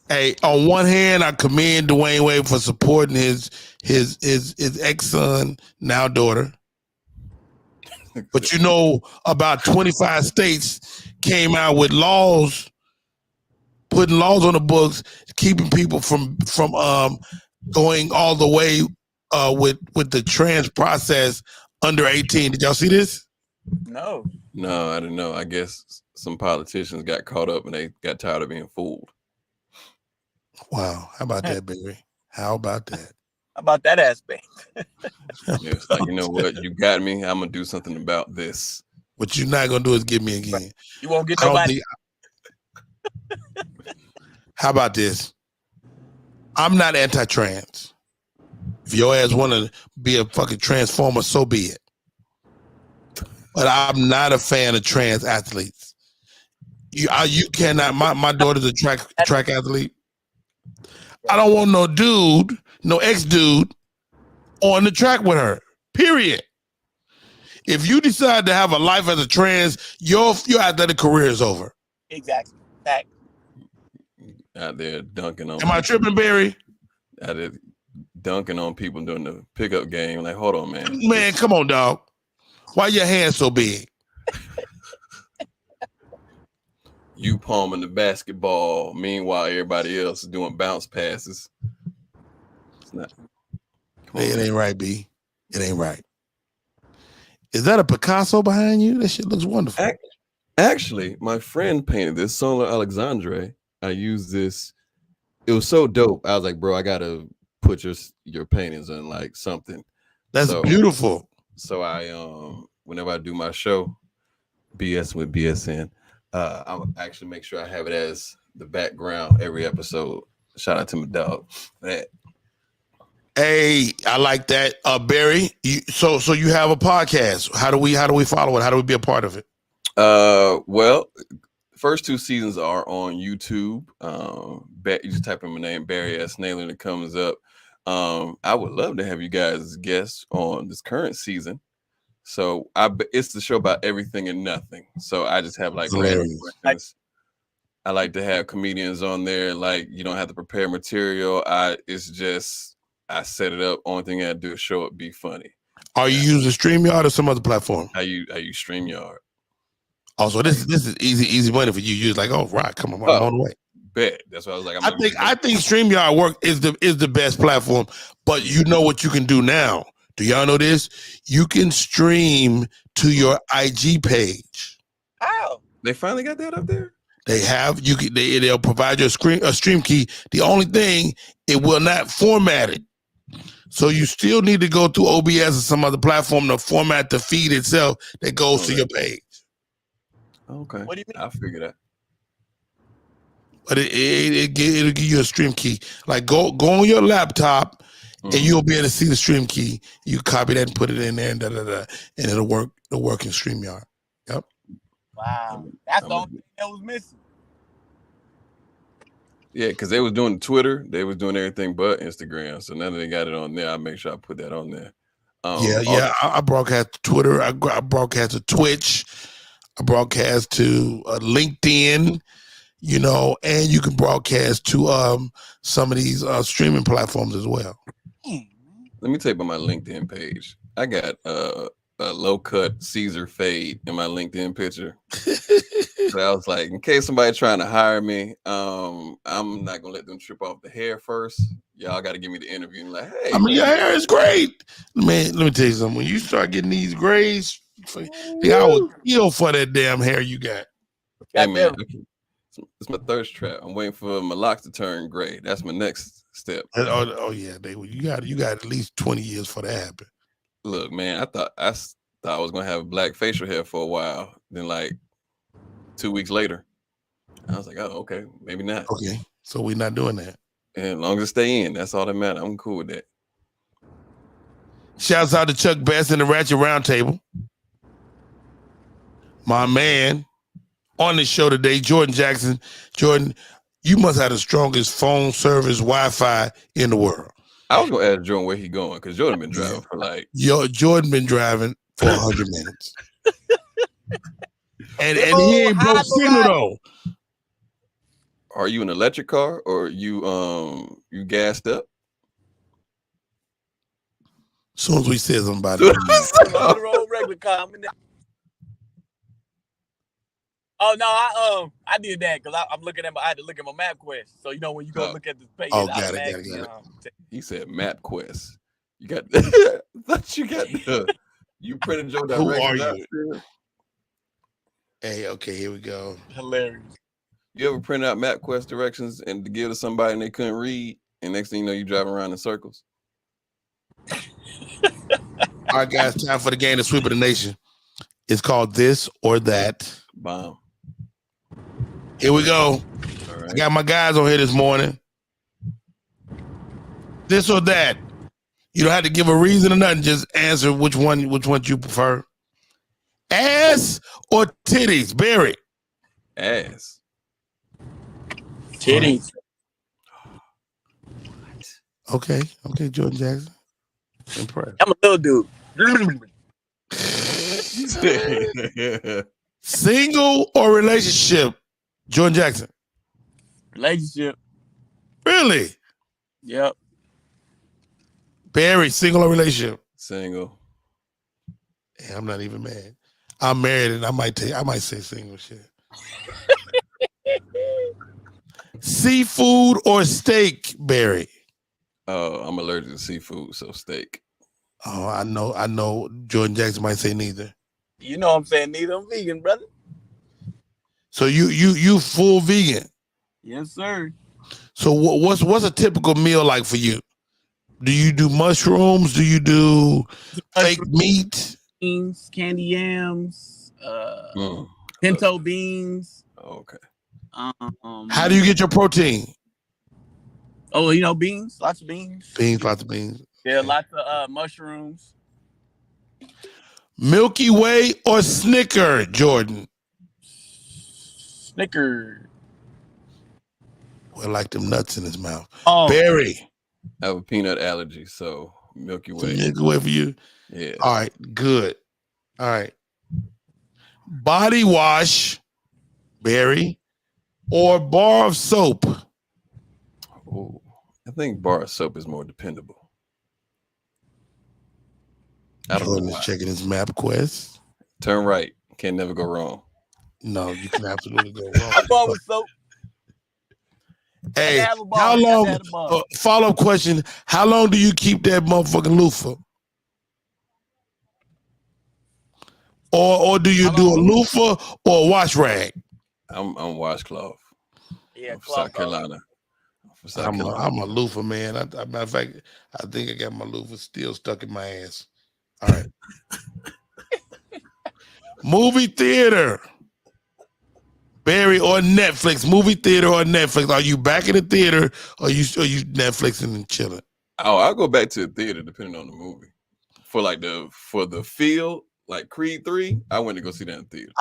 [SPEAKER 2] Hey, on one hand, I commend Dwayne Wade for supporting his ex-son, now daughter. But you know, about 25 states came out with laws, putting laws on the books, keeping people from going all the way with the trans process under 18. Did y'all see this?
[SPEAKER 3] No,
[SPEAKER 4] I didn't know. I guess some politicians got caught up and they got tired of being fooled.
[SPEAKER 2] Wow, how about that, baby? How about that?
[SPEAKER 3] How about that aspect?
[SPEAKER 4] It's like, you know what? You got me. I'm gonna do something about this.
[SPEAKER 2] What you're not gonna do is give me again.
[SPEAKER 3] You won't get nobody.
[SPEAKER 2] How about this? I'm not anti-trans. If your ass want to be a fucking transformer, so be it. But I'm not a fan of trans athletes. You cannot. My daughter's a track athlete. I don't want no dude, no ex-dude on the track with her, period. If you decide to have a life as a trans, your athletic career is over.
[SPEAKER 3] Exactly. Fact.
[SPEAKER 4] Out there dunking on.
[SPEAKER 2] Am I tripping, Barry?
[SPEAKER 4] Out there dunking on people during the pickup game. Like, hold on, man.
[SPEAKER 2] Man, come on, dog. Why your hands so big?
[SPEAKER 4] You palming the basketball. Meanwhile, everybody else is doing bounce passes. It's not.
[SPEAKER 2] It ain't right, B. It ain't right. Is that a Picasso behind you? That shit looks wonderful.
[SPEAKER 4] Actually, my friend painted this, Solar Alexandre. I used this. It was so dope. I was like, bro, I gotta put your paintings on like something.
[SPEAKER 2] That's beautiful.
[SPEAKER 4] So I whenever I do my show, BS with BSN, I'll actually make sure I have it as the background every episode. Shout out to my dog. That.
[SPEAKER 2] Hey, I like that. Barry, so you have a podcast. How do we follow it? How do we be a part of it?
[SPEAKER 4] Well, first 2 seasons are on YouTube. You just type in my name, Barry S. Naylor, and it comes up. I would love to have you guys as guests on this current season. So it's the show about everything and nothing. So I just have like random questions. I like to have comedians on there. Like, you don't have to prepare material. It's just I set it up. Only thing I do is show up, be funny.
[SPEAKER 2] Are you using StreamYard or some other platform?
[SPEAKER 4] I use StreamYard.
[SPEAKER 2] Also, this is easy money for you. You're like, oh right, come on, I'm on the way.
[SPEAKER 4] Bet. That's what I was like.
[SPEAKER 2] I think StreamYard is the best platform, but you know what you can do now. Do y'all know this? You can stream to your IG page.
[SPEAKER 3] How?
[SPEAKER 4] They finally got that up there?
[SPEAKER 2] They have they'll provide you a stream key. The only thing, it will not format it. So you still need to go through OBS or some other platform to format the feed itself that goes to your page.
[SPEAKER 4] Okay.
[SPEAKER 3] What do you mean?
[SPEAKER 4] I'll figure that.
[SPEAKER 2] But it'll give you a stream key. Like go on your laptop and you'll be able to see the stream key. You copy that and put it in there and and it'll work in StreamYard. Yep.
[SPEAKER 3] Wow. That's the only thing that was missing.
[SPEAKER 4] Yeah, because they was doing Twitter, they was doing everything but Instagram. So now that they got it on there, I make sure I put that on there.
[SPEAKER 2] Yeah. I broadcast to Twitter. I broadcast to Twitch. I broadcast to LinkedIn. You know, and you can broadcast to some of these streaming platforms as well.
[SPEAKER 4] Let me tell you about my LinkedIn page. I got a low cut Caesar fade in my LinkedIn picture. So I was like, in case somebody trying to hire me, I'm not gonna let them trip off the hair first. Y'all got to give me the interview and like, hey,
[SPEAKER 2] I mean, your hair is great, man. Let me tell you something. When you start getting these grays, I would kill for that damn hair you got.
[SPEAKER 4] Hey man, it's my thirst trap. I'm waiting for my locks to turn gray. That's my next step.
[SPEAKER 2] Oh yeah, you got at least 20 years for that happen.
[SPEAKER 4] Look, man, I thought I was gonna have black facial hair for a while. Then like 2 weeks later, I was like, oh, okay, maybe not.
[SPEAKER 2] Okay, so we're not doing that.
[SPEAKER 4] And as long as it stay in, that's all that matters. I'm cool with that.
[SPEAKER 2] Shouts out to Chuck Bass and the Ratchet Roundtable. My man on the show today, Jordan Jackson. Jordan, you must have the strongest phone service Wi-Fi in the world.
[SPEAKER 4] I was gonna ask Jordan where he going because Jordan been driving for like
[SPEAKER 2] Jordan been driving for 100 minutes. And he ain't broke signal though.
[SPEAKER 4] Are you an electric car or you gassed up?
[SPEAKER 2] As soon as we said something about it.
[SPEAKER 3] Regular car. Oh no, I did that because I had to look at my MapQuest. So you know when you go look at this page,
[SPEAKER 2] got it.
[SPEAKER 4] He said MapQuest. You got thought you got you printed your directions.
[SPEAKER 2] Who are you? Hey, okay, here we go.
[SPEAKER 3] Hilarious.
[SPEAKER 4] You ever print out MapQuest directions and to give to somebody and they couldn't read, and next thing you know, you driving around in circles?
[SPEAKER 2] All right, guys, time for the game to sweep of the nation. It's called This or That.
[SPEAKER 4] Bomb.
[SPEAKER 2] Here we go.
[SPEAKER 4] All right.
[SPEAKER 2] I got my guys on here this morning. This or that. You don't have to give a reason or nothing. Just answer which one you prefer. Ass or titties, Barry?
[SPEAKER 4] Ass.
[SPEAKER 3] Titties.
[SPEAKER 2] Okay, Jordan Jackson. Impressed.
[SPEAKER 3] I'm a little dude.
[SPEAKER 2] Single or relationship, Jordan Jackson?
[SPEAKER 3] Relationship.
[SPEAKER 2] Really?
[SPEAKER 3] Yep.
[SPEAKER 2] Barry, single or relationship?
[SPEAKER 4] Single.
[SPEAKER 2] Yeah, I'm not even mad. I'm married and I might say single shit. Seafood or steak, Barry?
[SPEAKER 4] I'm allergic to seafood, so steak.
[SPEAKER 2] Oh, I know. Jordan Jackson might say neither.
[SPEAKER 3] You know what I'm saying? Neither. I'm vegan, brother.
[SPEAKER 2] So you full vegan?
[SPEAKER 3] Yes, sir.
[SPEAKER 2] So what's a typical meal like for you? Do you do mushrooms? Do you do fake meat?
[SPEAKER 3] Beans, candy yams, pinto beans.
[SPEAKER 4] Okay.
[SPEAKER 2] How do you get your protein?
[SPEAKER 3] Oh, you know, beans, lots of beans.
[SPEAKER 2] Lots of beans.
[SPEAKER 3] Yeah, lots of mushrooms.
[SPEAKER 2] Milky Way or Snicker, Jordan?
[SPEAKER 3] Snicker.
[SPEAKER 2] Well, like them nuts in his mouth.
[SPEAKER 3] Oh.
[SPEAKER 2] Barry.
[SPEAKER 4] I have a peanut allergy, so Milky Way.
[SPEAKER 2] Milky Way for you?
[SPEAKER 4] Yeah.
[SPEAKER 2] All right, good. All right. Body wash, Barry, or bar of soap?
[SPEAKER 4] Oh, I think bar of soap is more dependable. I don't know.
[SPEAKER 2] Checking his MapQuest.
[SPEAKER 4] Turn right. Can never go wrong.
[SPEAKER 2] No, you can absolutely go wrong.
[SPEAKER 3] I'm going with soap.
[SPEAKER 2] Hey, how long? Follow-up question: how long do you keep that motherfucking loofah? Or do you do a loofah or a wash rag?
[SPEAKER 4] I'm washcloth.
[SPEAKER 3] Yeah,
[SPEAKER 4] from South Carolina.
[SPEAKER 2] I'm a loofah man. Matter of fact, I think I got my loofah still stuck in my ass. All right. Movie theater, Barry, or Netflix? Movie theater or Netflix? Are you back in the theater or are you Netflixing and chilling?
[SPEAKER 4] Oh, I'll go back to the theater depending on the movie. For the feel, like Creed 3, I went to go see that in the theater.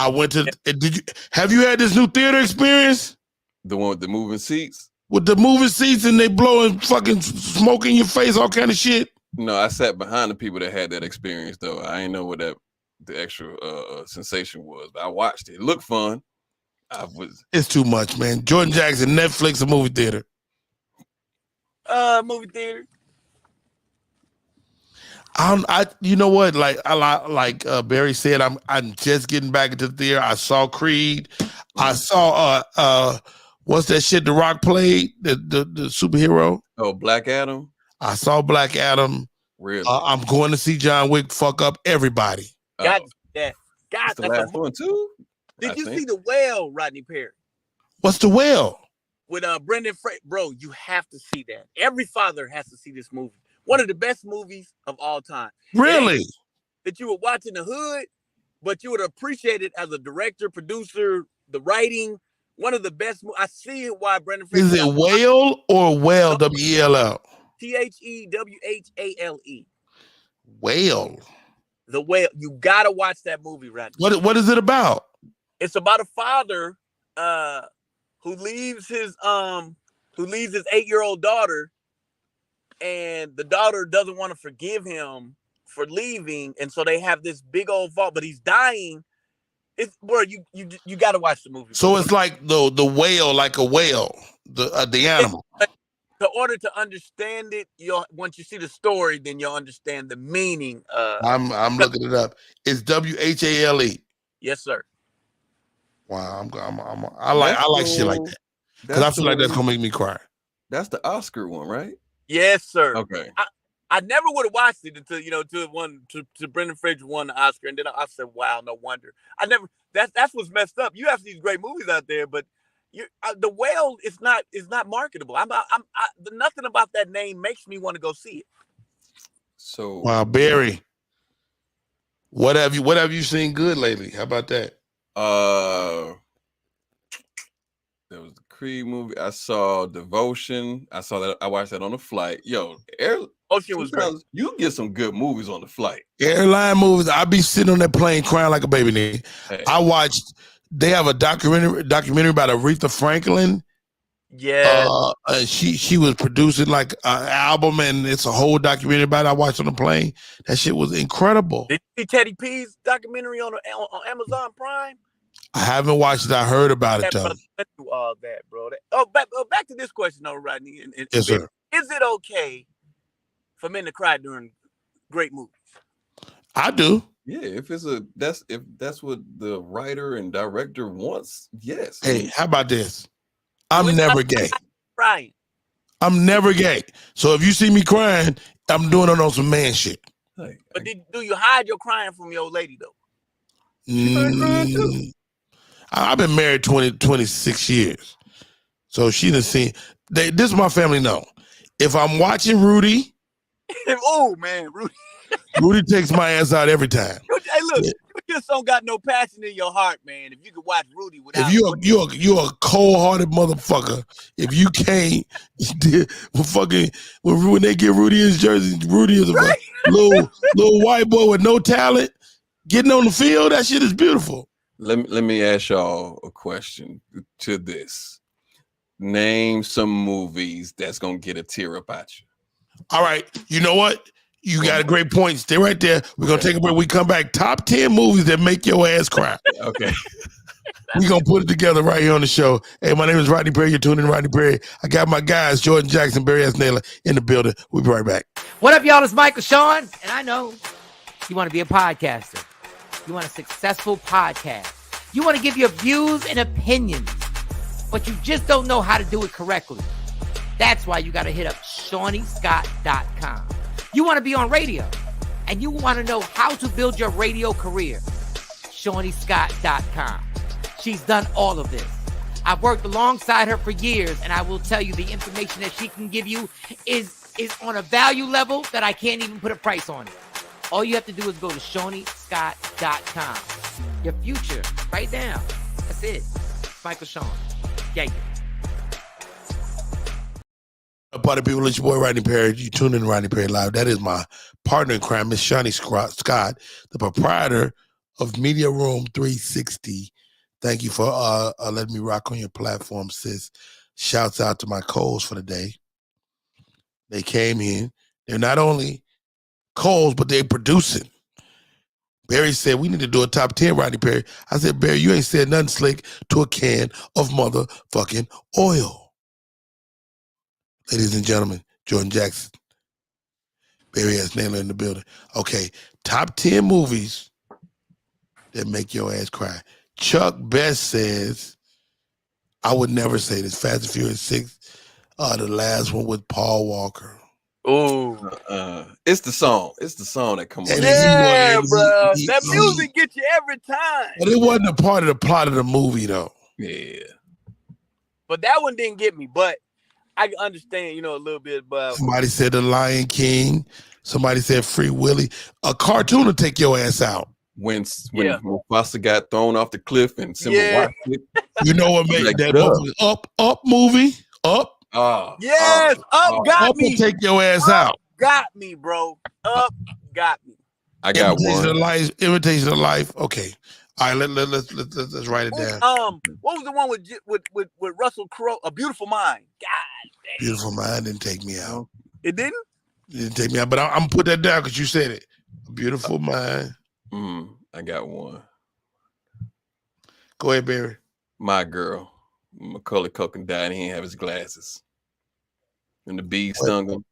[SPEAKER 2] Have you had this new theater experience?
[SPEAKER 4] The one with the moving seats?
[SPEAKER 2] with the movie seats and they blowing fucking smoke in your face, all kind of shit?
[SPEAKER 4] No, I sat behind the people that had that experience though. I didn't know what the extra sensation was, but I watched it. It looked fun.
[SPEAKER 2] It's too much, man. Jordan Jackson, Netflix, or movie theater?
[SPEAKER 3] Movie theater.
[SPEAKER 2] You know what? Like Barry said, I'm just getting back into the theater. I saw Creed. I saw what's that shit The Rock played? The superhero.
[SPEAKER 4] Oh, Black Adam.
[SPEAKER 2] I saw Black Adam.
[SPEAKER 4] Really?
[SPEAKER 2] I'm going to see John Wick fuck up everybody.
[SPEAKER 3] Got that. Got
[SPEAKER 4] the last one too.
[SPEAKER 3] Did you see The Whale, Rodney Perry?
[SPEAKER 2] What's The Whale?
[SPEAKER 3] With Brendan Fraser. Bro, you have to see that. Every father has to see this movie. One of the best movies of all time.
[SPEAKER 2] Really?
[SPEAKER 3] That you would watch in the hood, but you would appreciate it as a director, producer, the writing. One of the best. I see why Brendan Fraser.
[SPEAKER 2] Is it Whale or Whale? W-E-L-L.
[SPEAKER 3] Thewhale.
[SPEAKER 2] Whale.
[SPEAKER 3] The Whale. You gotta watch that movie, right?
[SPEAKER 2] What is it about?
[SPEAKER 3] It's about a father who leaves his 8-year-old daughter, and the daughter doesn't want to forgive him for leaving, and so they have this big old vault, but he's dying. It's where you got to watch the movie.
[SPEAKER 2] So it's like the whale, like a whale, the animal.
[SPEAKER 3] In order to understand it, once you see the story, then you'll understand the meaning.
[SPEAKER 2] I'm looking it up. It's W-H-A-L-E.
[SPEAKER 3] Yes, sir.
[SPEAKER 2] Wow, I like shit like that because I feel like that's gonna make me cry.
[SPEAKER 4] That's the Oscar one, right? Yes,
[SPEAKER 3] sir.
[SPEAKER 4] Okay.
[SPEAKER 3] I never would have watched it until to Brendan Fraser won the Oscar, and then I said, "Wow, no wonder." That's what's messed up. You have these great movies out there, but The Whale is not marketable. Nothing about that name makes me want to go see it.
[SPEAKER 4] So
[SPEAKER 2] wow, Barry, what have you seen good lately? How about that?
[SPEAKER 4] There was the Creed movie. I saw Devotion. I watched that on the flight. Yo,
[SPEAKER 3] Ocean was great.
[SPEAKER 4] You get some good movies on the flight.
[SPEAKER 2] Airline movies. I be sitting on that plane crying like a baby. Nigga. Hey. I watched. They have a documentary about Aretha Franklin.
[SPEAKER 3] Yeah.
[SPEAKER 2] She was producing like an album, and it's a whole documentary about it. I watched on the plane. That shit was incredible.
[SPEAKER 3] Did you see Teddy P's documentary on Amazon Prime?
[SPEAKER 2] I haven't watched it. I heard about it though.
[SPEAKER 3] All that, bro. Back to this question, though, Rodney.
[SPEAKER 2] Yes, sir.
[SPEAKER 3] Is it okay for men to cry during great movies?
[SPEAKER 2] I do.
[SPEAKER 4] Yeah, if that's what the writer and director wants, yes.
[SPEAKER 2] Hey, how about this? I'm never gay.
[SPEAKER 3] Crying.
[SPEAKER 2] I'm never gay. So if you see me crying, I'm doing it on some man shit.
[SPEAKER 3] But do you hide your crying from your old lady though?
[SPEAKER 2] I've been married 26 years. So she done seen. This is my family know. If I'm watching Rudy.
[SPEAKER 3] Oh, man, Rudy.
[SPEAKER 2] Rudy takes my ass out every time.
[SPEAKER 3] Hey, look, you just don't got no passion in your heart, man. If you could watch Rudy without.
[SPEAKER 2] If you're a cold-hearted motherfucker, if you can't, when they get Rudy his jersey, Rudy is a little white boy with no talent. Getting on the field, that shit is beautiful.
[SPEAKER 4] Let me ask y'all a question to this. Name some movies that's gonna get a tear up at you.
[SPEAKER 2] All right, you know what? You got a great point. Stay right there. We're gonna take a break. We come back. Top 10 movies that make your ass cry.
[SPEAKER 4] Okay.
[SPEAKER 2] We're gonna put it together right here on the show. Hey, my name is Rodney Perry. You're tuning in Rodney Perry. I got my guys, Jordan Jackson, Barry S. Naylor, in the building. We'll be right back.
[SPEAKER 5] What up, y'all? It's Michael Sean, and I know you want to be a podcaster. You want a successful podcast. You want to give your views and opinions, but you just don't know how to do it correctly. That's why you got to hit up ShawneeScott.com. You want to be on radio, and you want to know how to build your radio career. ShawneeScott.com. She's done all of this. I've worked alongside her for years, and I will tell you the information that she can give you is on a value level that I can't even put a price on it. All you have to do is go to ShawneeScott.com. Your future, right now. That's it. Michael Sean. Yeah.
[SPEAKER 2] Party people, it's your boy Rodney Perry. You tune in to Rodney Perry Live. That is my partner in crime, Miss Shawnee Scott, the proprietor of Media Room 360. Thank you for letting me rock on your platform, sis. Shouts out to my co-hosts for the day. They came in. They're not only co-hosts, but they're producing. Barry said, we need to do a top 10, Rodney Perry. I said, Barry, you ain't said nothing slick to a can of motherfucking oil. Ladies and gentlemen, Jordan Jackson. Barry S. Naylor in the building. Okay, top 10 movies that make your ass cry. Chuck Best says, I would never say this. Fast and Furious 6, the last one with Paul Walker.
[SPEAKER 3] Oh,
[SPEAKER 4] it's the song. It's the song that comes on.
[SPEAKER 3] Yeah, bro. That music gets you every time.
[SPEAKER 2] But it wasn't a part of the plot of the movie, though.
[SPEAKER 4] Yeah.
[SPEAKER 3] But that one didn't get me. But I can understand, a little bit about.
[SPEAKER 2] Somebody said The Lion King. Somebody said Free Willy. A cartoon will take your ass out.
[SPEAKER 4] When Mufasa got thrown off the cliff and Simba watched it.
[SPEAKER 2] You know what made that movie? Up movie? Up?
[SPEAKER 3] Yes, Up got me.
[SPEAKER 2] Take your ass out.
[SPEAKER 3] Got me, bro. Up got me.
[SPEAKER 4] I got one.
[SPEAKER 2] Imitation of Life. Okay. All right, let's write it down.
[SPEAKER 3] What was the one with Russell Crowe? A Beautiful Mind. God damn.
[SPEAKER 2] Beautiful Mind didn't take me out.
[SPEAKER 3] It didn't?
[SPEAKER 2] It didn't take me out, but I'm gonna put that down because you said it. A Beautiful Mind.
[SPEAKER 4] I got one.
[SPEAKER 2] Go ahead, Barry.
[SPEAKER 4] My Girl. Macaulay Culkin died and he didn't have his glasses. And the bees stung him.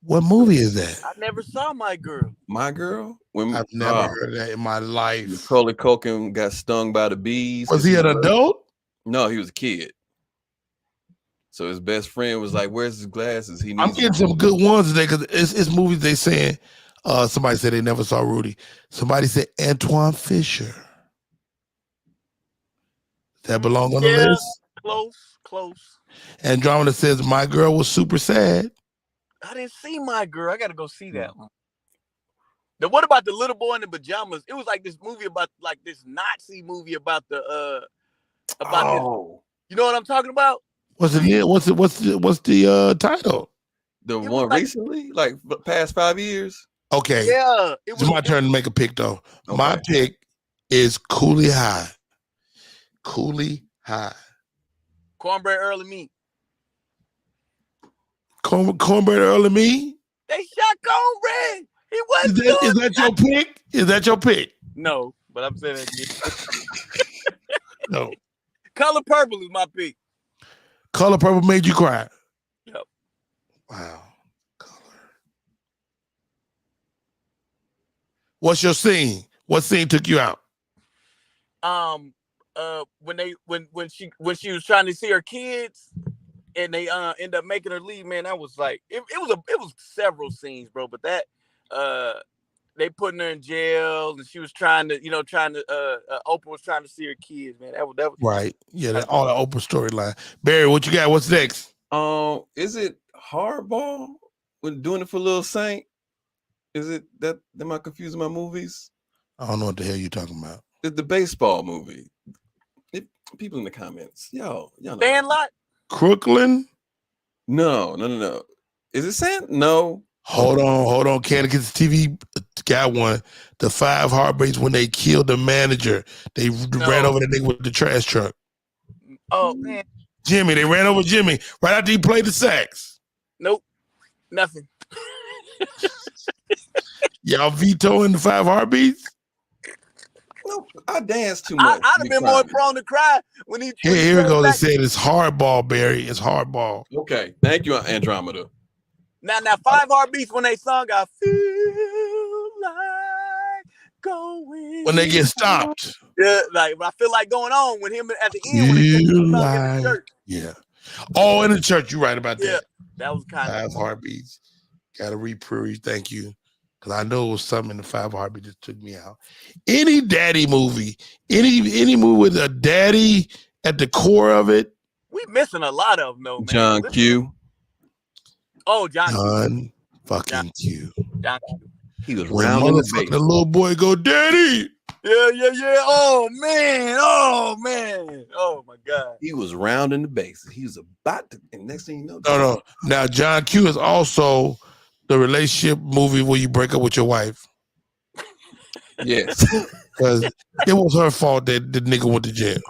[SPEAKER 2] What movie is that?
[SPEAKER 3] I never saw My Girl.
[SPEAKER 4] My Girl?
[SPEAKER 2] I've never heard of that in my life.
[SPEAKER 4] Macaulay Culkin got stung by the bees.
[SPEAKER 2] Was he an adult?
[SPEAKER 4] No, he was a kid. So his best friend was like, where's his glasses?
[SPEAKER 2] I'm getting some good ones today because it's movies they saying. Somebody said they never saw Rudy. Somebody said Antoine Fisher. Does that belong on the list?
[SPEAKER 3] Close.
[SPEAKER 2] Andromeda says My Girl was super sad.
[SPEAKER 3] I didn't see My Girl. I gotta go see that one. Now, what about The Little Boy in the Pajamas? It was like this movie about like this Nazi movie about this. You know what I'm talking about?
[SPEAKER 2] What's the title?
[SPEAKER 4] The one recently, like past 5 years.
[SPEAKER 2] Okay.
[SPEAKER 3] Yeah.
[SPEAKER 2] It's my turn to make a pick though. Okay. My pick is Cooley High. Cooley High.
[SPEAKER 3] Cornbread Earl and Me.
[SPEAKER 2] Cornbread Earl and Me?
[SPEAKER 3] They shot Cornbread. He wasn't
[SPEAKER 2] is that your pick? Is that your pick?
[SPEAKER 3] No, but I'm saying that again.
[SPEAKER 2] No.
[SPEAKER 3] Color Purple is my pick.
[SPEAKER 2] Color Purple made you cry?
[SPEAKER 3] Yep.
[SPEAKER 2] Wow. Color. What's your scene? What scene took you out?
[SPEAKER 3] When she was trying to see her kids and they end up making her leave, man, that was like it was several scenes, bro, but that they putting her in jail and she was trying to Oprah was trying to see her kids, man. That was
[SPEAKER 2] right. Yeah, all the Oprah storyline. Barry, what you got? What's next?
[SPEAKER 4] Is it Hardball when Doing It for Little Saint? Is it that? Am I confusing my movies?
[SPEAKER 2] I don't know what the hell you're talking about.
[SPEAKER 4] It's the baseball movie. People in the comments, y'all know.
[SPEAKER 3] Sandlot?
[SPEAKER 2] Crooklyn?
[SPEAKER 4] No. Is it Sand? No.
[SPEAKER 2] Hold on. Canada's TV got one. The 5 Heartbreaks when they killed the manager. They ran over the nigga with the trash truck.
[SPEAKER 3] Oh man.
[SPEAKER 2] Jimmy, they ran over Jimmy right after he played the sax.
[SPEAKER 3] Nope. Nothing.
[SPEAKER 2] Y'all vetoing the 5 Heartbeats?
[SPEAKER 4] No, I danced too much.
[SPEAKER 3] I'd have been more prone to cry when he.
[SPEAKER 2] Here we go. They said it's hardball, Barry. It's hardball.
[SPEAKER 4] Okay, thank you, Andromeda.
[SPEAKER 3] Now, 5 Heartbeats when they sung, I feel like going.
[SPEAKER 2] When they get stopped.
[SPEAKER 3] Yeah, like I feel like going on with him at the end when they take in the church.
[SPEAKER 2] Yeah. Oh, in the church, you're right about that.
[SPEAKER 3] Yeah, that was kind
[SPEAKER 2] 5 Heartbeats. Got to reprieve. Thank you. Because I know it was something in the 5 Heartbeats that took me out. Any daddy movie, any movie with a daddy at the core of it.
[SPEAKER 3] We missing a lot of them, though, man.
[SPEAKER 4] John Q.
[SPEAKER 3] Oh, John
[SPEAKER 2] fucking Q.
[SPEAKER 3] John Q.
[SPEAKER 4] He was round in the face.
[SPEAKER 2] The little boy go, Daddy.
[SPEAKER 3] Yeah. Oh, man. Oh, my God.
[SPEAKER 4] He was round in the bases. He was about to, and next thing you know.
[SPEAKER 2] No. Now, John Q is also the relationship movie where you break up with your wife.
[SPEAKER 4] Yes.
[SPEAKER 2] because it was her fault that the nigga went to jail.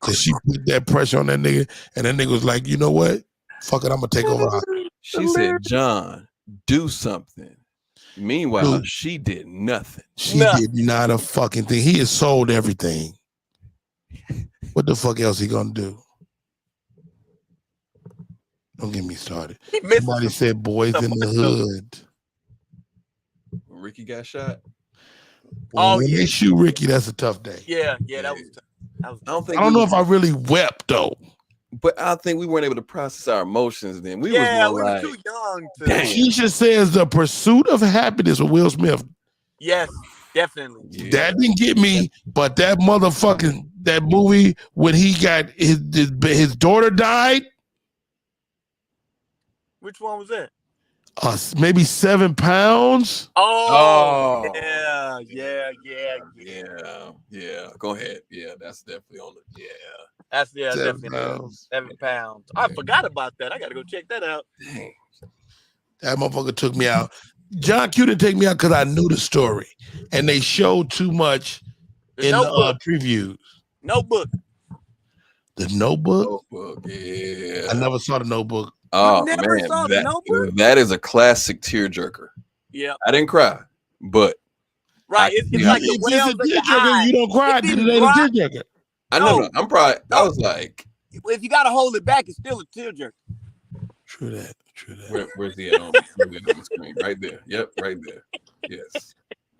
[SPEAKER 2] Because she put that pressure on that nigga, and that nigga was like, you know what? Fuck it, I'm gonna take over.
[SPEAKER 4] She said, John, do something. Meanwhile,
[SPEAKER 2] Dude.
[SPEAKER 4] she did nothing.
[SPEAKER 2] She did not a fucking thing. He has sold everything. What the fuck else he gonna do? Don't get me started. Somebody said boys in the hood.
[SPEAKER 4] When Ricky got shot.
[SPEAKER 2] When they shoot Ricky, that's a tough day.
[SPEAKER 3] Yeah, that was tough.
[SPEAKER 4] I
[SPEAKER 2] don't know if I really wept though.
[SPEAKER 4] But I think we weren't able to process our emotions then. We
[SPEAKER 3] were too young to.
[SPEAKER 2] Keisha says The Pursuit of Happiness with Will Smith.
[SPEAKER 3] Yes, definitely.
[SPEAKER 4] Yeah.
[SPEAKER 2] That didn't get me, but that motherfucking that movie when he got his daughter died.
[SPEAKER 3] Which one was that?
[SPEAKER 2] Maybe 7 pounds.
[SPEAKER 3] Oh. Yeah.
[SPEAKER 4] Go ahead. Yeah, that's definitely on the
[SPEAKER 3] That's
[SPEAKER 2] 7
[SPEAKER 3] definitely
[SPEAKER 2] pounds.
[SPEAKER 3] 7 pounds. I forgot about that. I gotta go check that out.
[SPEAKER 4] Dang.
[SPEAKER 2] That motherfucker took me out. John Q didn't take me out because I knew the story, and they showed too much in the previews.
[SPEAKER 3] Notebook.
[SPEAKER 2] The Notebook.
[SPEAKER 4] Yeah.
[SPEAKER 2] I never saw the Notebook.
[SPEAKER 4] Oh
[SPEAKER 3] You never
[SPEAKER 4] man,
[SPEAKER 3] saw the Notebook?
[SPEAKER 4] That is a classic tearjerker.
[SPEAKER 3] Yeah.
[SPEAKER 4] I didn't cry, but
[SPEAKER 3] right. It's like the wells of your eye.
[SPEAKER 2] You don't cry. It ain't a tearjerker.
[SPEAKER 4] I know. I'm probably. I was like,
[SPEAKER 3] if you gotta hold it back, it's still a tearjerker.
[SPEAKER 2] True that.
[SPEAKER 4] Where's the on the screen? Right there. Yep, right there. Yes.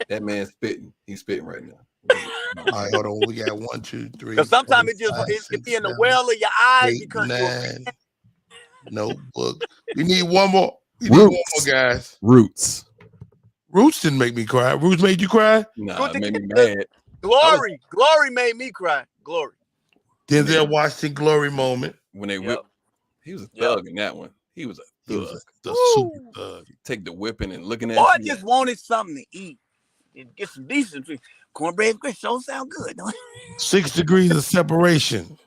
[SPEAKER 4] That man's spitting. He's spitting right now.
[SPEAKER 2] All right, hold on. We got 1, 2, 3.
[SPEAKER 3] Because sometimes it be in the well of your eyes
[SPEAKER 2] 8,
[SPEAKER 3] because
[SPEAKER 2] 9. Notebook. We need one more. We need one more, guys.
[SPEAKER 4] Roots
[SPEAKER 2] didn't make me cry. Roots made you cry?
[SPEAKER 4] Nah, it made me mad.
[SPEAKER 3] Glory made me cry. Glory.
[SPEAKER 2] Denzel Washington glory moment.
[SPEAKER 4] When they whipped, he was a thug in that one. He was a thug.
[SPEAKER 2] The super thug.
[SPEAKER 4] Take the whipping and looking at
[SPEAKER 3] Boy, I
[SPEAKER 4] you.
[SPEAKER 3] just wanted something to eat and get some decent food. Cornbread and grits don't sound good.
[SPEAKER 2] 6 degrees of separation.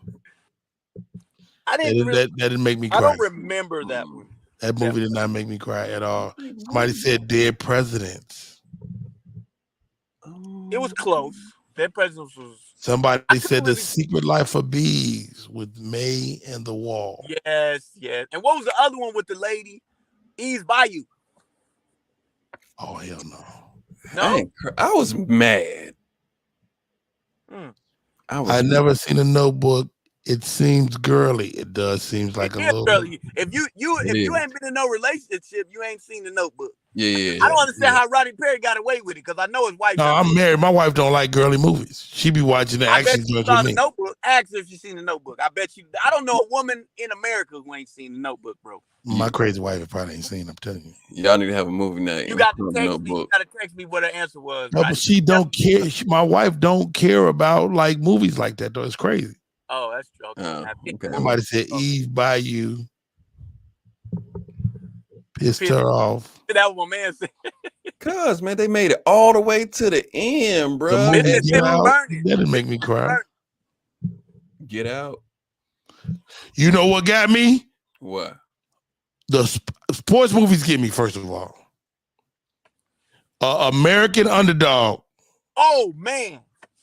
[SPEAKER 3] I didn't.
[SPEAKER 2] That didn't make me cry.
[SPEAKER 3] I don't remember that one.
[SPEAKER 2] That movie did not make me cry at all. Somebody said Dead Presidents.
[SPEAKER 3] It was close. Dead Presidents was.
[SPEAKER 2] Somebody said The Secret Life of Bees with May and the Wall.
[SPEAKER 3] Yes. And what was the other one with the lady? Ease Bayou.
[SPEAKER 2] Oh, hell no.
[SPEAKER 3] No,
[SPEAKER 4] I was mad.
[SPEAKER 3] I
[SPEAKER 2] never seen a Notebook. It seems girly. It does seems like a little.
[SPEAKER 3] Girly. If you ain't been in no relationship, you ain't seen the Notebook.
[SPEAKER 4] Yeah.
[SPEAKER 3] I don't understand how Roddy Perry got away with it because I know his wife.
[SPEAKER 2] No, I'm married. My wife don't like girly movies. She be watching the action joints with me.
[SPEAKER 3] Notebook. Ask her if she's seen the Notebook. I bet you. I don't know a woman in America who ain't seen the Notebook, bro.
[SPEAKER 2] My crazy wife probably ain't seen. I'm telling you.
[SPEAKER 4] Y'all need to have a movie night.
[SPEAKER 3] You got to text me. You got to text me what her answer was.
[SPEAKER 2] No, but she don't care. My wife don't care about like movies like that though. It's crazy.
[SPEAKER 3] Oh, that's true.
[SPEAKER 4] Okay.
[SPEAKER 2] Somebody said Eve Bayou pissed her off.
[SPEAKER 3] That was my man said.
[SPEAKER 4] Cause man, they made it all the way to the end, bro.
[SPEAKER 2] That didn't make me cry.
[SPEAKER 4] Get Out.
[SPEAKER 2] You know what got me?
[SPEAKER 4] What?
[SPEAKER 2] The sports movies get me, first of all. American Underdog.
[SPEAKER 3] Oh, man.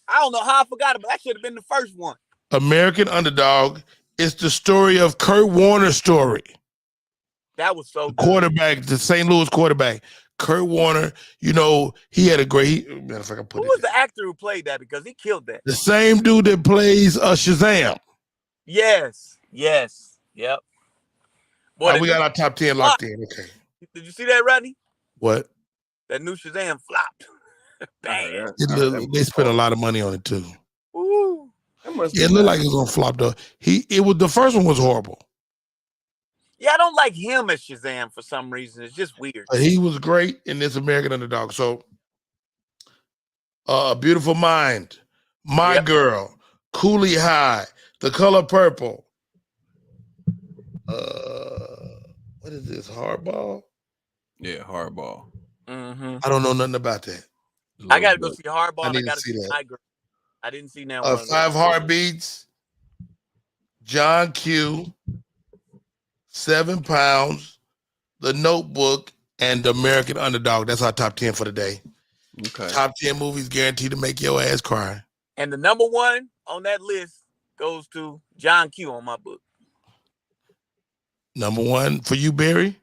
[SPEAKER 3] I don't know how I forgot it, but that should have been the first one.
[SPEAKER 2] American Underdog. It's the story of Kurt Warner's story.
[SPEAKER 3] That was so good.
[SPEAKER 2] Quarterback, the St. Louis quarterback. Kurt Warner, you know, he had a great. Matter of fact, I put
[SPEAKER 3] Who was the actor who played that? Because he killed that.
[SPEAKER 2] The same dude that plays Shazam.
[SPEAKER 3] Yes. Yep. Boy,
[SPEAKER 2] We got our top 10 locked in. Okay.
[SPEAKER 3] Did you see that, Rodney?
[SPEAKER 2] What?
[SPEAKER 3] That new Shazam flopped. Bang.
[SPEAKER 2] They spent a lot of money on it too.
[SPEAKER 3] Ooh.
[SPEAKER 2] It looked like it was gonna flop though. The first one was horrible.
[SPEAKER 3] Yeah, I don't like him as Shazam for some reason. It's just weird.
[SPEAKER 2] He was great in this American Underdog. So, A Beautiful Mind, My Girl, Cooley High, The Color Purple. What is this? Hardball?
[SPEAKER 4] Yeah, Hardball.
[SPEAKER 3] Mm-hmm.
[SPEAKER 2] I don't know nothing about that.
[SPEAKER 3] I gotta go see Hardball.
[SPEAKER 2] I
[SPEAKER 3] gotta see
[SPEAKER 2] that.
[SPEAKER 3] My Girl. I didn't see that one.
[SPEAKER 2] 5 Heartbeats, John Q, 7 Pounds, The Notebook, and The American Underdog. That's our top 10 for today.
[SPEAKER 4] Okay.
[SPEAKER 2] Top 10 movies guaranteed to make your ass cry.
[SPEAKER 3] And the number one on that list goes to John Q on my book.
[SPEAKER 2] Number one for you, Barry?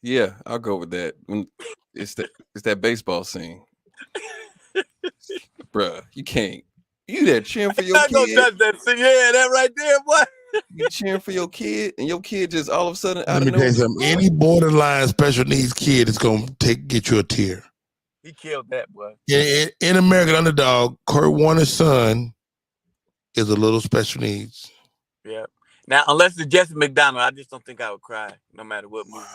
[SPEAKER 4] Yeah, I'll go with that. It's that baseball scene. Bruh, you can't. You there cheering for your
[SPEAKER 3] I'm not
[SPEAKER 4] kid.
[SPEAKER 3] gonna touch that scene. Yeah, that right there, boy.
[SPEAKER 4] You cheering for your kid, and your kid just all of a sudden
[SPEAKER 2] Let me tell you something. Any borderline special needs kid is gonna get you a tear.
[SPEAKER 3] He killed that, boy.
[SPEAKER 2] In American Underdog, Kurt Warner's son is a little special needs.
[SPEAKER 3] Yeah. Now, unless it's Jesse McDonald, I just don't think I would cry, no matter what movie.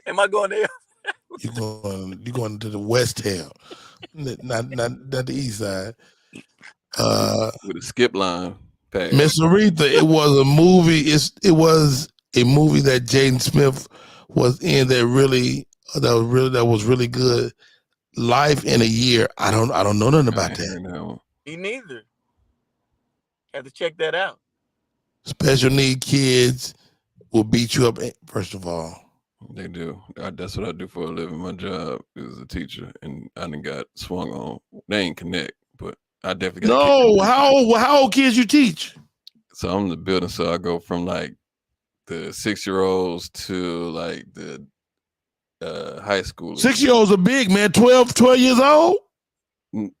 [SPEAKER 3] Am I going there?
[SPEAKER 2] You're going to the West Tail, not the East Side.
[SPEAKER 4] With a skip line.
[SPEAKER 2] Miss Aretha, it was a movie. It was a movie that Jaden Smith was in that was really good. Life in a Year. I don't know nothing about that.
[SPEAKER 3] Me neither. Have to check that out.
[SPEAKER 2] Special need kids will beat you up. First of all,
[SPEAKER 4] they do. That's what I do for a living. My job is a teacher, and I done got swung on. They ain't connect, but I definitely got.
[SPEAKER 2] No, how old kids you teach?
[SPEAKER 4] So I'm the building, so I go from like the 6-year-olds to like the high school.
[SPEAKER 2] 6-year-olds are big, man. 12 years old.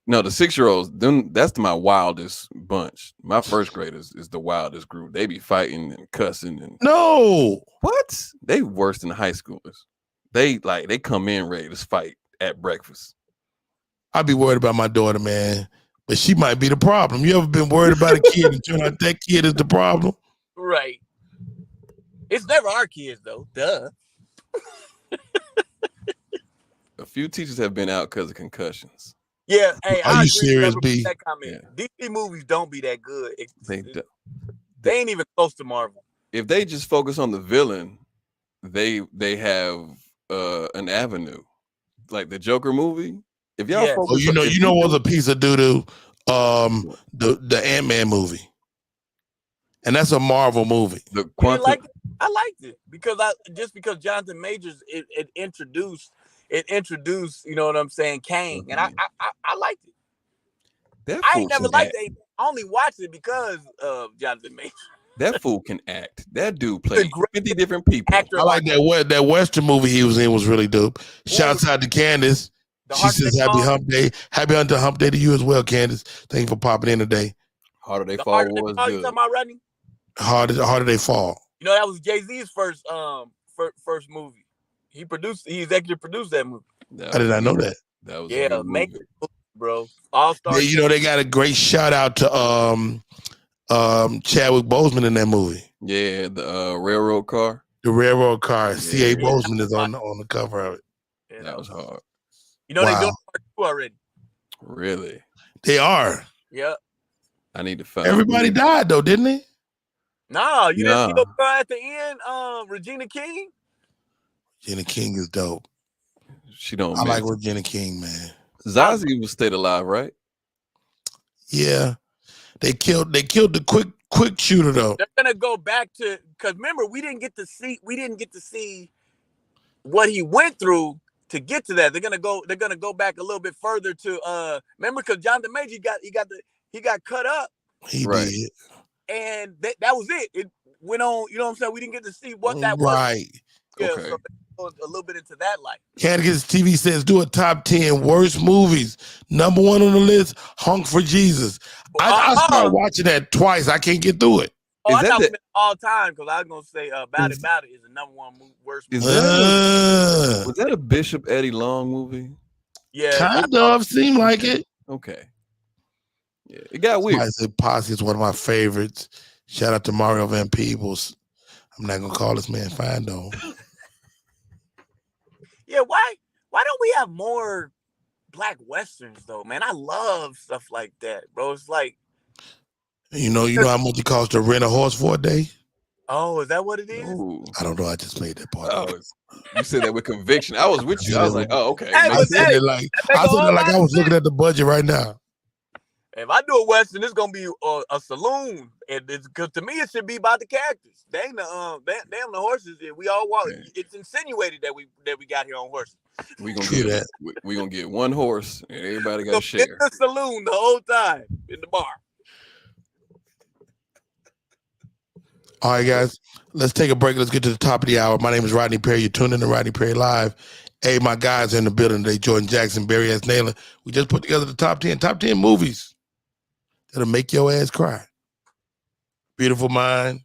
[SPEAKER 4] No, the 6-year-olds, that's my wildest bunch. My first graders is the wildest group. They be fighting and cussing and what? They worse than the high schoolers. They come in ready to fight at breakfast.
[SPEAKER 2] I'd be worried about my daughter, man, but she might be the problem. You ever been worried about a kid and turn out that kid is the problem?
[SPEAKER 3] Right. It's never our kids though. Duh.
[SPEAKER 4] A few teachers have been out because of concussions.
[SPEAKER 3] Yeah, hey,
[SPEAKER 2] Are you serious, B?
[SPEAKER 3] That comment. Yeah. DC movies don't be that good.
[SPEAKER 4] They
[SPEAKER 3] ain't even close to Marvel.
[SPEAKER 4] If they just focus on the villain, they have an avenue, like the Joker movie. If y'all focus,
[SPEAKER 2] you know what was a piece of doo-doo? The Ant-Man movie, and that's a Marvel movie.
[SPEAKER 3] I liked it because Jonathan Majors it introduced, you know what I'm saying, Kang, and I liked it. I ain't never liked it. I only watched it because of Jonathan Majors.
[SPEAKER 4] That fool can act. That dude played 50 different people.
[SPEAKER 2] I like that Western movie he was in was really dope. Shouts out to Candace. She says happy hump day. Happy hump day to you as well, Candace. Thank you for popping in today.
[SPEAKER 4] Harder They Fall was good.
[SPEAKER 3] You talking about Rodney?
[SPEAKER 2] Harder They Fall.
[SPEAKER 3] You know, that was Jay-Z's first movie. He executive produced that movie.
[SPEAKER 2] I did not know that.
[SPEAKER 4] That was
[SPEAKER 3] make it, bro. All-Star.
[SPEAKER 2] Yeah, you know, they got a great shout out to Chadwick Boseman in that movie.
[SPEAKER 4] Yeah, the railroad car.
[SPEAKER 2] The railroad car. C.A. Boseman is on the cover of it.
[SPEAKER 3] Yeah,
[SPEAKER 4] that was hard.
[SPEAKER 3] You know, they doing part 2 already.
[SPEAKER 4] Really?
[SPEAKER 2] They are.
[SPEAKER 3] Yep.
[SPEAKER 4] I need to find.
[SPEAKER 2] Everybody died though, didn't they?
[SPEAKER 3] No, you didn't see the girl at the end. Regina King.
[SPEAKER 2] Regina King is dope.
[SPEAKER 4] She don't.
[SPEAKER 2] I like Regina King, man.
[SPEAKER 4] Zazie was stayed alive, right?
[SPEAKER 2] Yeah. They killed the quick shooter though.
[SPEAKER 3] They're gonna go back to, because remember we didn't get to see what he went through to get to that. They're gonna go back a little bit further to remember, because Jonathan Major he got cut up.
[SPEAKER 2] He did.
[SPEAKER 3] And that was it. It went on, you know what I'm saying? We didn't get to see what that was.
[SPEAKER 2] Right.
[SPEAKER 3] Yeah,
[SPEAKER 4] okay.
[SPEAKER 3] so a little bit into that life.
[SPEAKER 2] Candidates TV says do a top 10 worst movies. Number 1 on the list, Honk for Jesus. I started watching that twice. I can't get through it.
[SPEAKER 3] Oh, I thought it was all time, because I was gonna say About It is the number 1 worst movie.
[SPEAKER 4] Was that a Bishop Eddie Long movie?
[SPEAKER 3] Yeah,
[SPEAKER 2] kind of seemed like it.
[SPEAKER 4] Okay. Yeah, it got weird.
[SPEAKER 2] I said Posse is one of my favorites. Shout out to Mario Van Peebles. I'm not gonna call this man fine though.
[SPEAKER 3] Yeah, why don't we have more black westerns though, man? I love stuff like that, bro. It's like,
[SPEAKER 2] you know how much it costs to rent a horse for a day?
[SPEAKER 3] Oh, is that what it is?
[SPEAKER 4] Ooh.
[SPEAKER 2] I don't know. I just made that part.
[SPEAKER 4] You said that with conviction. I was with you. I was like, oh, okay.
[SPEAKER 2] I said it like I was looking at the budget right now.
[SPEAKER 3] If I do a Western, it's gonna be a saloon, and because to me it should be about the characters. They ain't the damn the horses. We all walk.
[SPEAKER 4] Yeah.
[SPEAKER 3] It's insinuated that we got here on horses.
[SPEAKER 4] We gonna get one horse, and everybody got to share.
[SPEAKER 3] In the saloon the whole time in the bar.
[SPEAKER 2] All right, guys, let's take a break. Let's get to the top of the hour. My name is Rodney Perry. You're tuned in to Rodney Perry Live. Hey, my guys are in the building today. Jordan Jackson, Barry S. Naylor. We just put together the top 10 movies that'll make your ass cry. Beautiful Mind,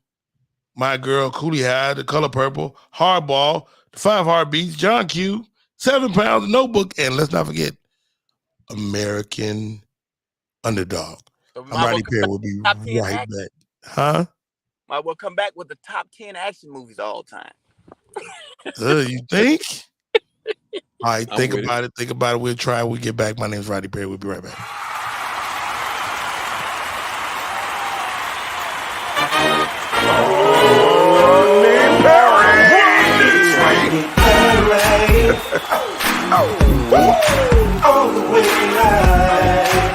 [SPEAKER 2] My Girl, Coolie High, The Color Purple, Hardball, The 5 Heartbeats, John Q, 7 Pounds, Notebook, and let's not forget American Underdog. So I'm Rodney Perry. We'll be right back. Huh?
[SPEAKER 3] Might well come back with the top 10 action movies all time.
[SPEAKER 2] You think? All right, think about it. Think about it. We'll try. We'll get back. My name is Rodney Perry. We'll be right back.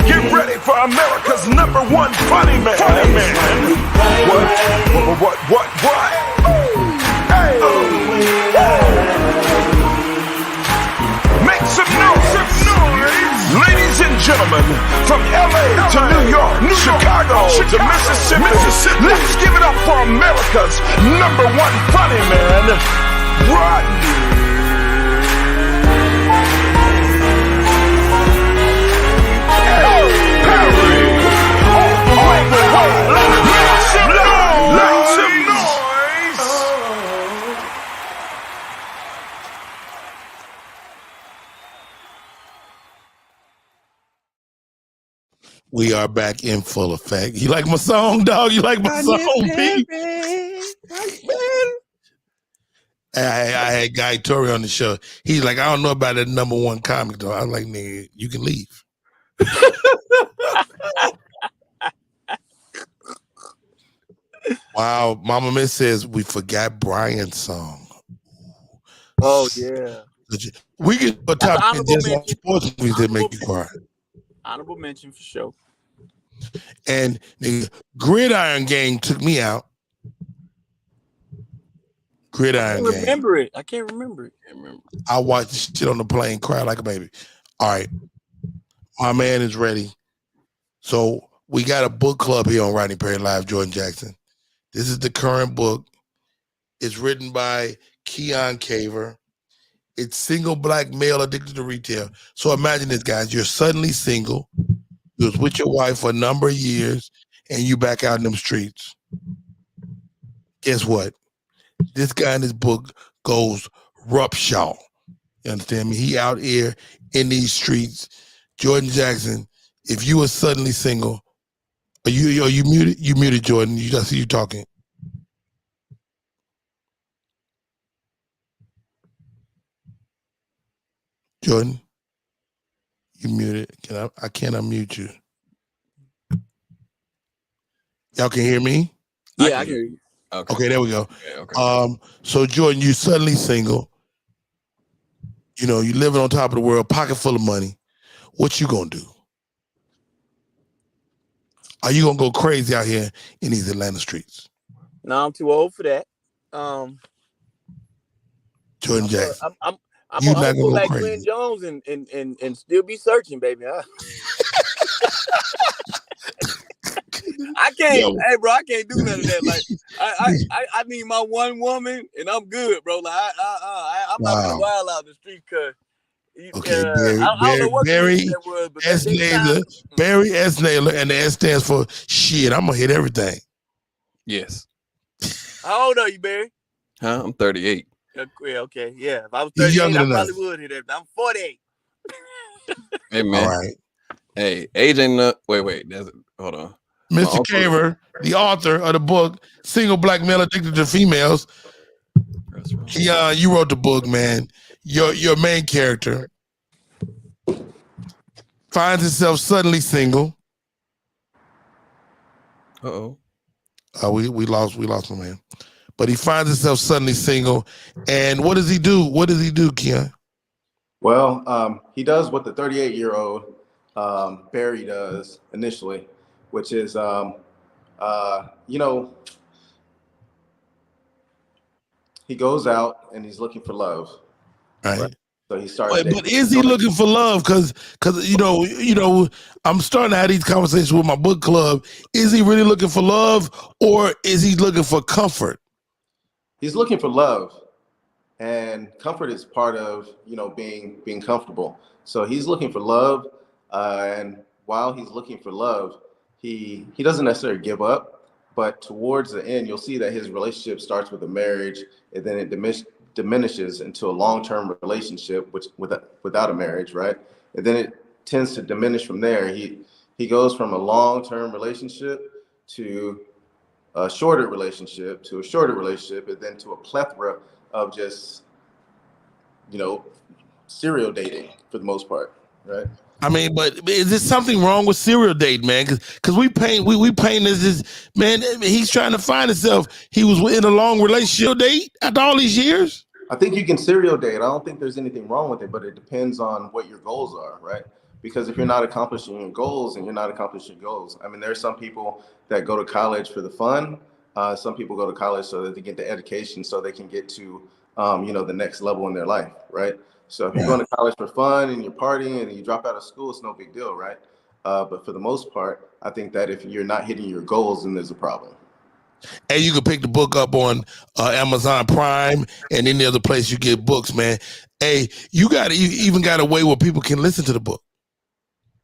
[SPEAKER 1] Get ready for America's #1 funny man. What? Hey. Make some noise. Ladies and gentlemen, from LA to New York, Chicago to Mississippi, let's give it up for America's #1 funny man, Rodney
[SPEAKER 2] We are back in full effect. You like my song, dog? You like my song, Pete? I had Guy Torrey on the show. He's like, I don't know about that #1 comic, though. I was like, nigga, you can leave. Wow, Mama Miss says we forgot Brian's song.
[SPEAKER 3] Oh yeah.
[SPEAKER 2] We could put top 10 just on sports movies that make you cry.
[SPEAKER 3] Honorable mention for sure.
[SPEAKER 2] And the Gridiron Gang took me out. Gridiron Gang.
[SPEAKER 3] I can't remember it.
[SPEAKER 2] I watched this shit on the plane, cry like a baby. All right. My man is ready. So we got a book club here on Rodney Perry Live, Jordan Jackson. This is the current book. It's written by KEAUGHN. It's Single Black Male Addicted to Retail. So imagine this, guys. You're suddenly single. You was with your wife for a number of years, and you back out in them streets. Guess what? This guy in this book goes roughshod. You understand me? He out here in these streets. Jordan Jackson, if you were suddenly single, are you muted? You muted, Jordan. I see you talking. Jordan, you muted. I can't unmute you. Y'all can hear me?
[SPEAKER 3] Yeah, I can hear you.
[SPEAKER 2] Okay, there we go.
[SPEAKER 4] Okay.
[SPEAKER 2] So Jordan, you suddenly single. You know, you living on top of the world, pocket full of money. What you gonna do? Are you gonna go crazy out here in these Atlanta streets?
[SPEAKER 3] No, I'm too old for that.
[SPEAKER 2] Jordan Jackson.
[SPEAKER 3] I'm
[SPEAKER 2] You're
[SPEAKER 3] gonna
[SPEAKER 2] not gonna go
[SPEAKER 3] like
[SPEAKER 2] crazy.
[SPEAKER 3] Glenn Jones and still be searching, baby. I can't,
[SPEAKER 2] Yo.
[SPEAKER 3] hey bro, I can't do none of that. Like I need my one woman and I'm good, bro. Like I'm not gonna wild out in the street because I don't know what
[SPEAKER 2] Barry
[SPEAKER 3] that was, but
[SPEAKER 2] S. Naylor, Barry S. Naylor, and the S stands for shit. I'm gonna hit everything.
[SPEAKER 4] Yes.
[SPEAKER 3] How old are you, Barry?
[SPEAKER 4] Huh? I'm 38.
[SPEAKER 3] Yeah, okay, yeah. If I was
[SPEAKER 2] You're
[SPEAKER 3] 38,
[SPEAKER 2] younger
[SPEAKER 3] I
[SPEAKER 2] than
[SPEAKER 3] probably
[SPEAKER 2] us.
[SPEAKER 3] would hit everything. I'm 48.
[SPEAKER 4] Hey man.
[SPEAKER 2] All right.
[SPEAKER 4] Hey, age ain't not. Wait. Hold on.
[SPEAKER 2] Mr. Caver, the author of the book, Single Black Male Addicted to Females. Keon, you wrote the book, man. Your main character finds himself suddenly single.
[SPEAKER 4] Uh-oh.
[SPEAKER 2] We lost my man. But he finds himself suddenly single. And what does he do? Keon?
[SPEAKER 6] Well, he does what the 38-year-old Barry does initially, which is, he goes out and he's looking for love, right?
[SPEAKER 2] Right.
[SPEAKER 6] So he starts dating.
[SPEAKER 2] But is he looking for love? Because I'm starting to have these conversations with my book club. Is he really looking for love, or is he looking for comfort?
[SPEAKER 6] He's looking for love, and comfort is part of being comfortable. So he's looking for love, and while he's looking for love, he doesn't necessarily give up, but towards the end, you'll see that his relationship starts with a marriage, and then it diminishes into a long-term relationship, which without a marriage, right? And then it tends to diminish from there. He goes from a long-term relationship to a shorter relationship to a shorter relationship, and then to a plethora of just serial dating for the most part, right?
[SPEAKER 2] I mean, but is there something wrong with serial dating, man? Because we paint this man. He's trying to find himself. He was in a long relationship date after all these years.
[SPEAKER 6] I think you can serial date. I don't think there's anything wrong with it, but it depends on what your goals are, right? Because if you're not accomplishing your goals, and you're not accomplishing goals, I mean, there's some people that go to college for the fun. Some people go to college so that they get the education, so they can get to, the next level in their life, right? So if you're going to college for fun and you're partying and you drop out of school, it's no big deal, right? But for the most part, I think that if you're not hitting your goals, then there's a problem.
[SPEAKER 2] And you can pick the book up on Amazon Prime and any other place you get books, man. Hey, you even got a way where people can listen to the book.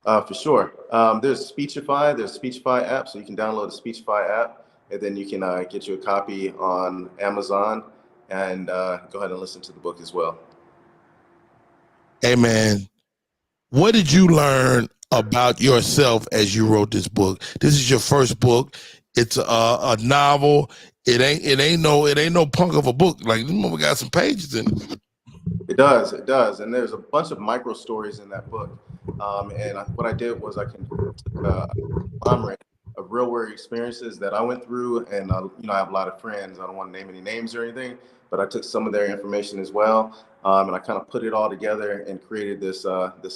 [SPEAKER 6] For sure. There's Speechify. There's Speechify app, so you can download the Speechify app, and then you can get you a copy on Amazon, and go ahead and listen to the book as well.
[SPEAKER 2] Hey, man, what did you learn about yourself as you wrote this book? This is your first book. It's a novel. It ain't no punk of a book. Like, we got some pages in it.
[SPEAKER 6] It does, and there's a bunch of micro stories in that book. And what I did was I can conglomerate of real world experiences that I went through, and I have a lot of friends. I don't want to name any names or anything, but I took some of their information as well, and I kind of put it all together and created this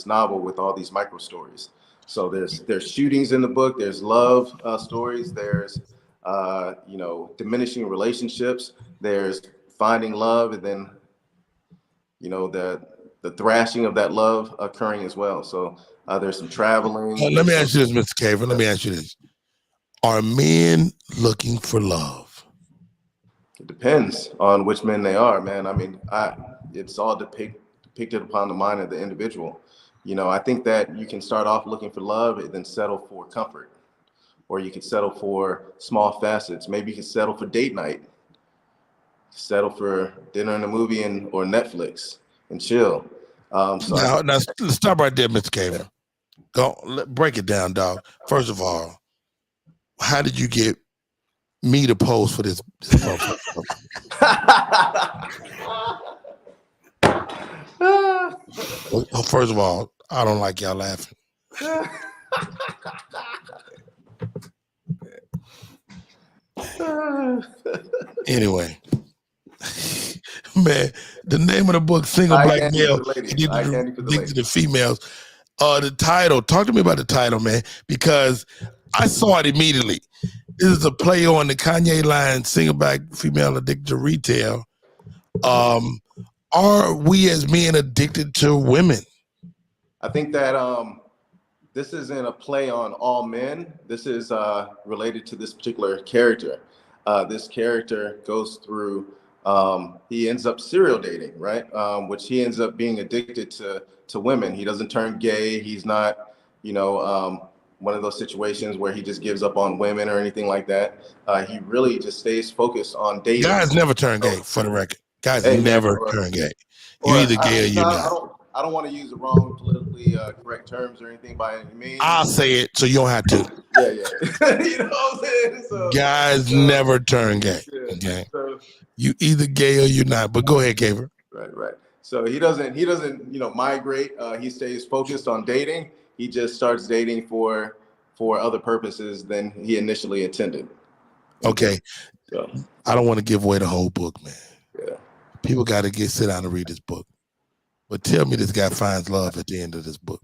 [SPEAKER 6] novel with all these micro stories. So there's shootings in the book. There's love stories. There's diminishing relationships. There's finding love, and then the thrashing of that love occurring as well. So there's some traveling.
[SPEAKER 2] Let me ask you this, Mr. Caver. Let me ask you this: are men looking for love?
[SPEAKER 6] It depends on which men they are, man. I mean, it's all depicted upon the mind of the individual. I think that you can start off looking for love and then settle for comfort, or you could settle for small facets. Maybe you can settle for date night, settle for dinner and a movie or Netflix and chill.
[SPEAKER 2] Now, let's stop right there, Mr. Caver. Go break it down, dog. First of all, how did you get me to pose for this? First of all, I don't like y'all laughing. Anyway, man, the name of the book, Single Black Male, Addicted to the Females. The title, talk to me about the title, man, because I saw it immediately. This is a play on the Kanye line, Single Black Female Addicted to Retail. Are we as men addicted to women?
[SPEAKER 6] I think that this isn't a play on all men. This is related to this particular character. This character goes through, he ends up serial dating, right? Which he ends up being addicted to women. He doesn't turn gay. He's not, one of those situations where he just gives up on women or anything like that. He really just stays focused on dating.
[SPEAKER 2] Guys never turn gay, for the record. Guys never turn gay. You're either gay or you're not.
[SPEAKER 6] I don't want to use the wrong politically correct terms or anything by any means.
[SPEAKER 2] I'll say it so you don't have to.
[SPEAKER 6] Yeah. You know what I'm saying? So,
[SPEAKER 2] guys never turn gay. Yeah, okay. So, you either gay or you're not. But go ahead, Caver.
[SPEAKER 6] Right. So he doesn't migrate. He stays focused on dating. He just starts dating for other purposes than he initially intended.
[SPEAKER 2] Okay. So, I don't want to give away the whole book, man.
[SPEAKER 6] Yeah.
[SPEAKER 2] People got to sit down and read this book. But tell me this guy finds love at the end of this book.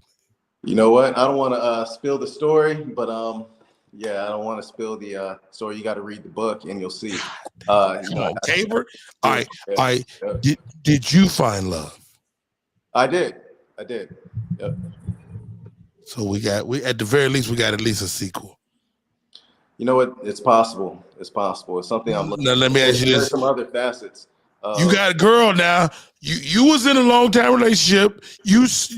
[SPEAKER 6] You know what? I don't want to spill the story, but yeah, I don't want to spill the story. You got to read the book, and you'll see.
[SPEAKER 2] Come on, Caver. All right,
[SPEAKER 6] yeah,
[SPEAKER 2] all right.
[SPEAKER 6] yeah.
[SPEAKER 2] Did you find love?
[SPEAKER 6] I did. Yep.
[SPEAKER 2] So we at the very least we got at least a sequel.
[SPEAKER 6] You know what? It's possible. It's possible. It's something I'm looking.
[SPEAKER 2] Now let me ask you
[SPEAKER 6] There's
[SPEAKER 2] this:
[SPEAKER 6] some other facets.
[SPEAKER 2] you got a girl now. You was in a long time relationship. This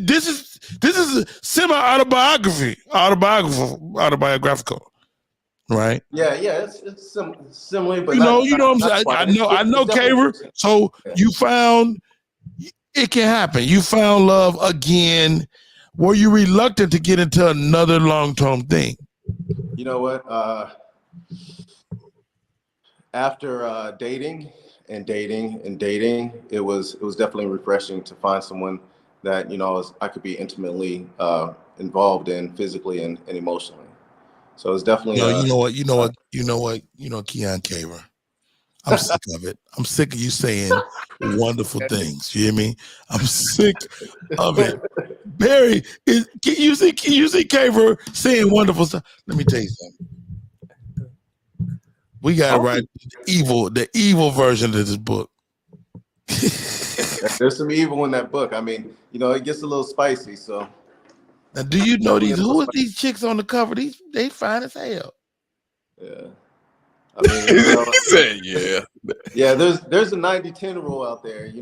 [SPEAKER 2] is a semi autobiographical, right?
[SPEAKER 6] Yeah, it's similar, but
[SPEAKER 2] You know what I'm saying. I know, Caver. So you found it can happen. You found love again. Were you reluctant to get into another long-term thing?
[SPEAKER 6] You know what? After dating, it was definitely refreshing to find someone that I could be intimately involved in physically and emotionally. So it's definitely.
[SPEAKER 2] You know what, KEAUGHN Caver. I'm sick of it. I'm sick of you saying wonderful things. You hear me? I'm sick of it. Barry, can you see Caver saying wonderful stuff? Let me tell you something. We got to write the evil version of this book.
[SPEAKER 6] There's some evil in that book. I mean, it gets a little spicy. So
[SPEAKER 2] now, do you know who are these chicks on the cover? They fine as hell.
[SPEAKER 6] Yeah. I mean, yeah. There's a 90-10 rule out there.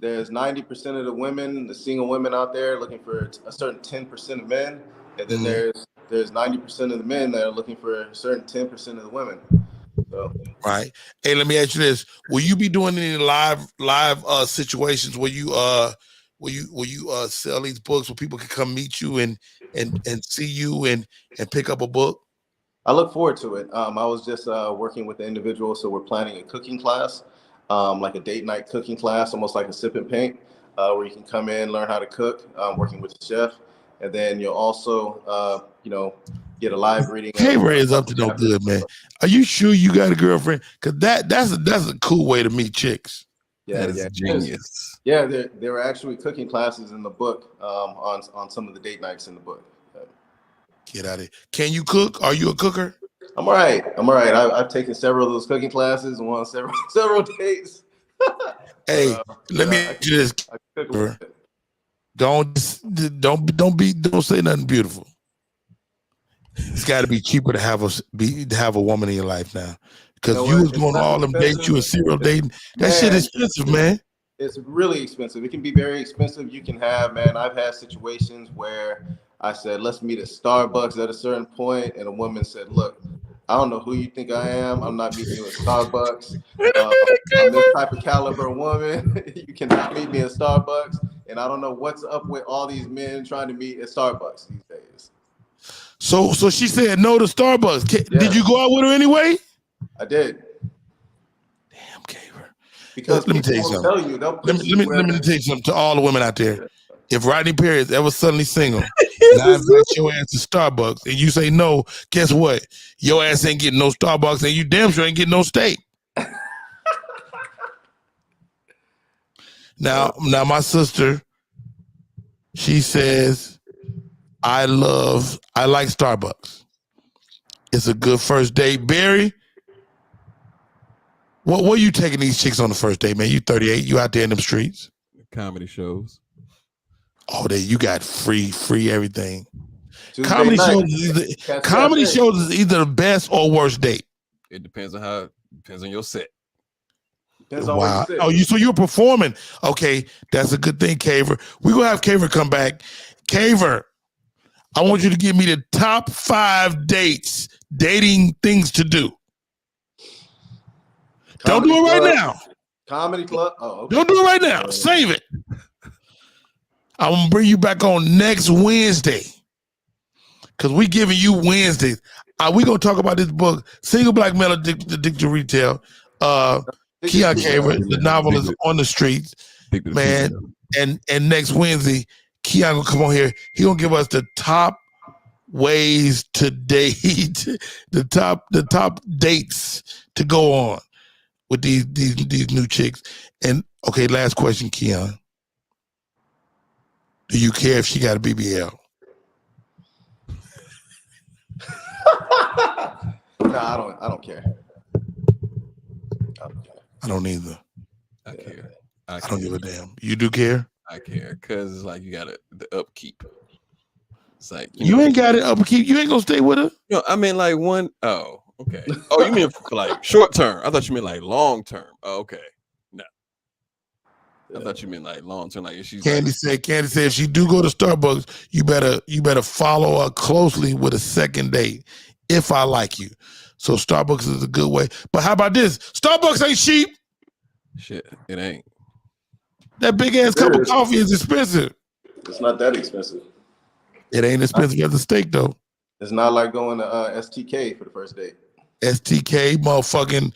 [SPEAKER 6] There's 90% of the women, the single women out there looking for a certain 10% of men, and then there's 90% of the men that are looking for a certain 10% of the women. So.
[SPEAKER 2] Right. Hey, let me ask you this: will you be doing any live situations where you sell these books where people can come meet you and see you and pick up a book?
[SPEAKER 6] I look forward to it. I was just working with the individual, so we're planning a cooking class, like a date night cooking class, almost like a sip and paint, where you can come in, learn how to cook, working with the chef, and then you'll also, get a live reading.
[SPEAKER 2] K-Ray is up to no good, man. Are you sure you got a girlfriend? Because that's a cool way to meet chicks.
[SPEAKER 6] Yeah,
[SPEAKER 4] that is genius.
[SPEAKER 6] Yeah, there were actually cooking classes in the book on some of the date nights in the book.
[SPEAKER 2] Get out of here. Can you cook? Are you a cooker?
[SPEAKER 6] I'm all right. I've taken several of those cooking classes and won on several dates.
[SPEAKER 2] Hey, let me ask you this. Don't say nothing beautiful. It's got to be cheaper to have a woman in your life now, because you was going all them dates, you were serial dating. That shit is expensive, man.
[SPEAKER 6] It's really expensive. It can be very expensive. You can have, man. I've had situations where I said, let's meet at Starbucks at a certain point, and a woman said, look, I don't know who you think I am. I'm not meeting you at Starbucks. I'm this type of caliber woman. You cannot meet me at Starbucks. And I don't know what's up with all these men trying to meet at Starbucks these days.
[SPEAKER 2] So she said no to Starbucks. Did you go out with her anyway?
[SPEAKER 6] I did.
[SPEAKER 2] Damn, Caver.
[SPEAKER 6] Because
[SPEAKER 2] let me tell you something. Let me tell you something to all the women out there. If Rodney Perry is ever suddenly single, and I invite your ass to Starbucks, and you say no, guess what? Your ass ain't getting no Starbucks, and you damn sure ain't getting no steak. Now my sister, she says, I like Starbucks. It's a good first date. Barry, what are you taking these chicks on the first date, man? You 38, you out there in them streets.
[SPEAKER 4] Comedy shows.
[SPEAKER 2] Oh, you got free everything.
[SPEAKER 6] Tuesday
[SPEAKER 2] Comedy
[SPEAKER 6] night.
[SPEAKER 2] shows is either the best or worst date.
[SPEAKER 4] It depends on your set.
[SPEAKER 6] Depends on
[SPEAKER 2] Wow.
[SPEAKER 6] where you sit.
[SPEAKER 2] So you're performing. Okay, that's a good thing, Caver. We're gonna have Caver come back. Caver, I want you to give me the top 5 dating things to do. Don't do it right now.
[SPEAKER 6] Comedy club. Oh, okay.
[SPEAKER 2] Don't do it right now. Save it. I'm gonna bring you back on next Wednesday, because we giving you Wednesdays. We gonna talk about this book, Single Black Male Addicted to Retail. KEAUGHN Caver, the novel is on the streets, man. And next Wednesday, KEAUGHN gonna come on here. He gonna give us the top ways to date, the top dates to go on with these new chicks. And okay, last question, KEAUGHN. Do you care if she got a BBL?
[SPEAKER 6] No, I don't care.
[SPEAKER 2] I don't either.
[SPEAKER 4] I care.
[SPEAKER 2] I don't give a damn. You do care?
[SPEAKER 4] I care because it's like you got the upkeep. It's like
[SPEAKER 2] you ain't got it upkeep. You ain't gonna stay with her.
[SPEAKER 4] You know, I mean, like one. Oh, okay. Oh, you mean for like short term? I thought you meant like long term. Oh, okay. No, I thought you meant like long term. Like if she's
[SPEAKER 2] Candy said if she do go to Starbucks, you better follow her closely with a second date. If I like you, so Starbucks is a good way. But how about this? Starbucks ain't cheap.
[SPEAKER 4] Shit, it ain't.
[SPEAKER 2] That big ass cup of coffee is expensive.
[SPEAKER 6] It's not that expensive.
[SPEAKER 2] It ain't expensive as a steak though.
[SPEAKER 6] It's not like going to STK for the first date.
[SPEAKER 2] STK, motherfucking,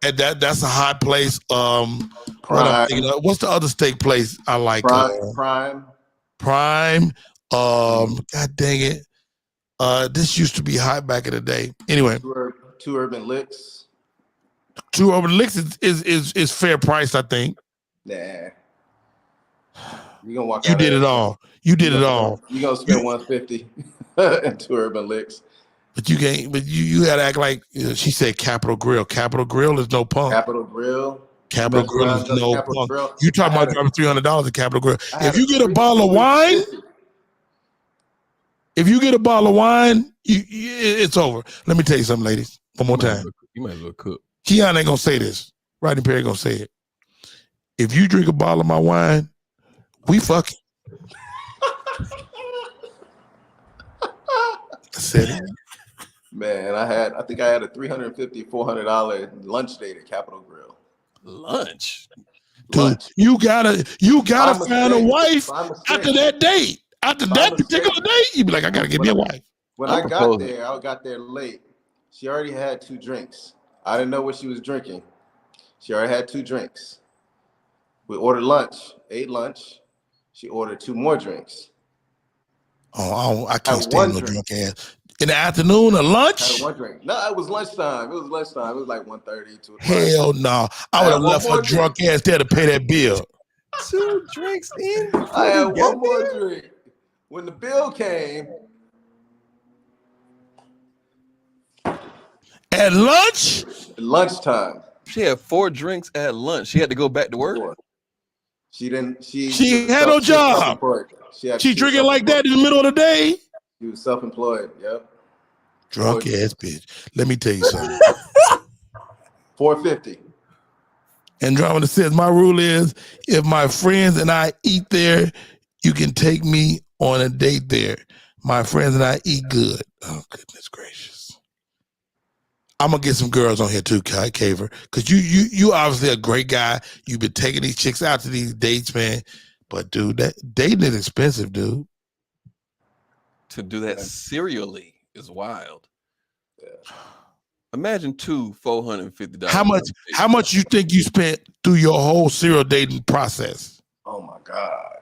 [SPEAKER 2] and that's a hot place. What's the other steak place I like?
[SPEAKER 6] Prime.
[SPEAKER 2] God dang it. This used to be hot back in the day. Anyway,
[SPEAKER 6] Two Urban Licks.
[SPEAKER 2] Two Urban Licks is fair price, I think.
[SPEAKER 6] Nah. You gonna walk.
[SPEAKER 2] You did it all. You did it all.
[SPEAKER 6] You gonna spend $150 in Two Urban Licks.
[SPEAKER 2] But you can't. But you gotta act like she said. Capitol Grill. Capitol Grill is no punk.
[SPEAKER 6] Capitol Grill.
[SPEAKER 2] Capitol Grill is no punk. You talking about dropping $300 at Capitol Grill? If you get a bottle of wine. If you get a bottle of wine, it's over. Let me tell you something, ladies. One more time.
[SPEAKER 4] You might as well cook.
[SPEAKER 2] KEAUGHN ain't gonna say this. Rodney Perry gonna say it. If you drink a bottle of my wine, we fucking. I said it.
[SPEAKER 6] Man, I think I had a $350, $400 lunch date at Capitol Grill.
[SPEAKER 4] Lunch?
[SPEAKER 2] Dude, you gotta find a wife after that date. After that particular date, you be like, I gotta get me a wife.
[SPEAKER 6] When I got there late. She already had 2 drinks. I didn't know what she was drinking. She already had 2 drinks. We ordered lunch, ate lunch. She ordered 2 more drinks.
[SPEAKER 2] Oh, I can't stand no drunk ass. In the afternoon or lunch?
[SPEAKER 6] I had 1 drink. No, it was lunchtime. It was like 1:30 to.
[SPEAKER 2] Hell no. I would have left her drunk ass there to pay that bill.
[SPEAKER 4] 2 drinks in?
[SPEAKER 6] I had 1 more drink. When the bill came.
[SPEAKER 2] At lunch?
[SPEAKER 6] Lunchtime.
[SPEAKER 4] She had 4 drinks at lunch. She had to go back to work.
[SPEAKER 6] She didn't. She
[SPEAKER 2] had no job. She drinking like that in the middle of the day.
[SPEAKER 6] She was self-employed. Yep.
[SPEAKER 2] Drunk ass bitch. Let me tell you something.
[SPEAKER 6] $450.
[SPEAKER 2] Andromeda says my rule is if my friends and I eat there, you can take me on a date there. My friends and I eat good. Oh goodness gracious. I'm gonna get some girls on here too, Caver, because you obviously a great guy. You've been taking these chicks out to these dates, man. But dude, that dating is expensive, dude.
[SPEAKER 4] To do that serially is wild.
[SPEAKER 6] Yeah.
[SPEAKER 4] Imagine 2 $450.
[SPEAKER 2] How much you think you spent through your whole serial dating process?
[SPEAKER 6] Oh my God.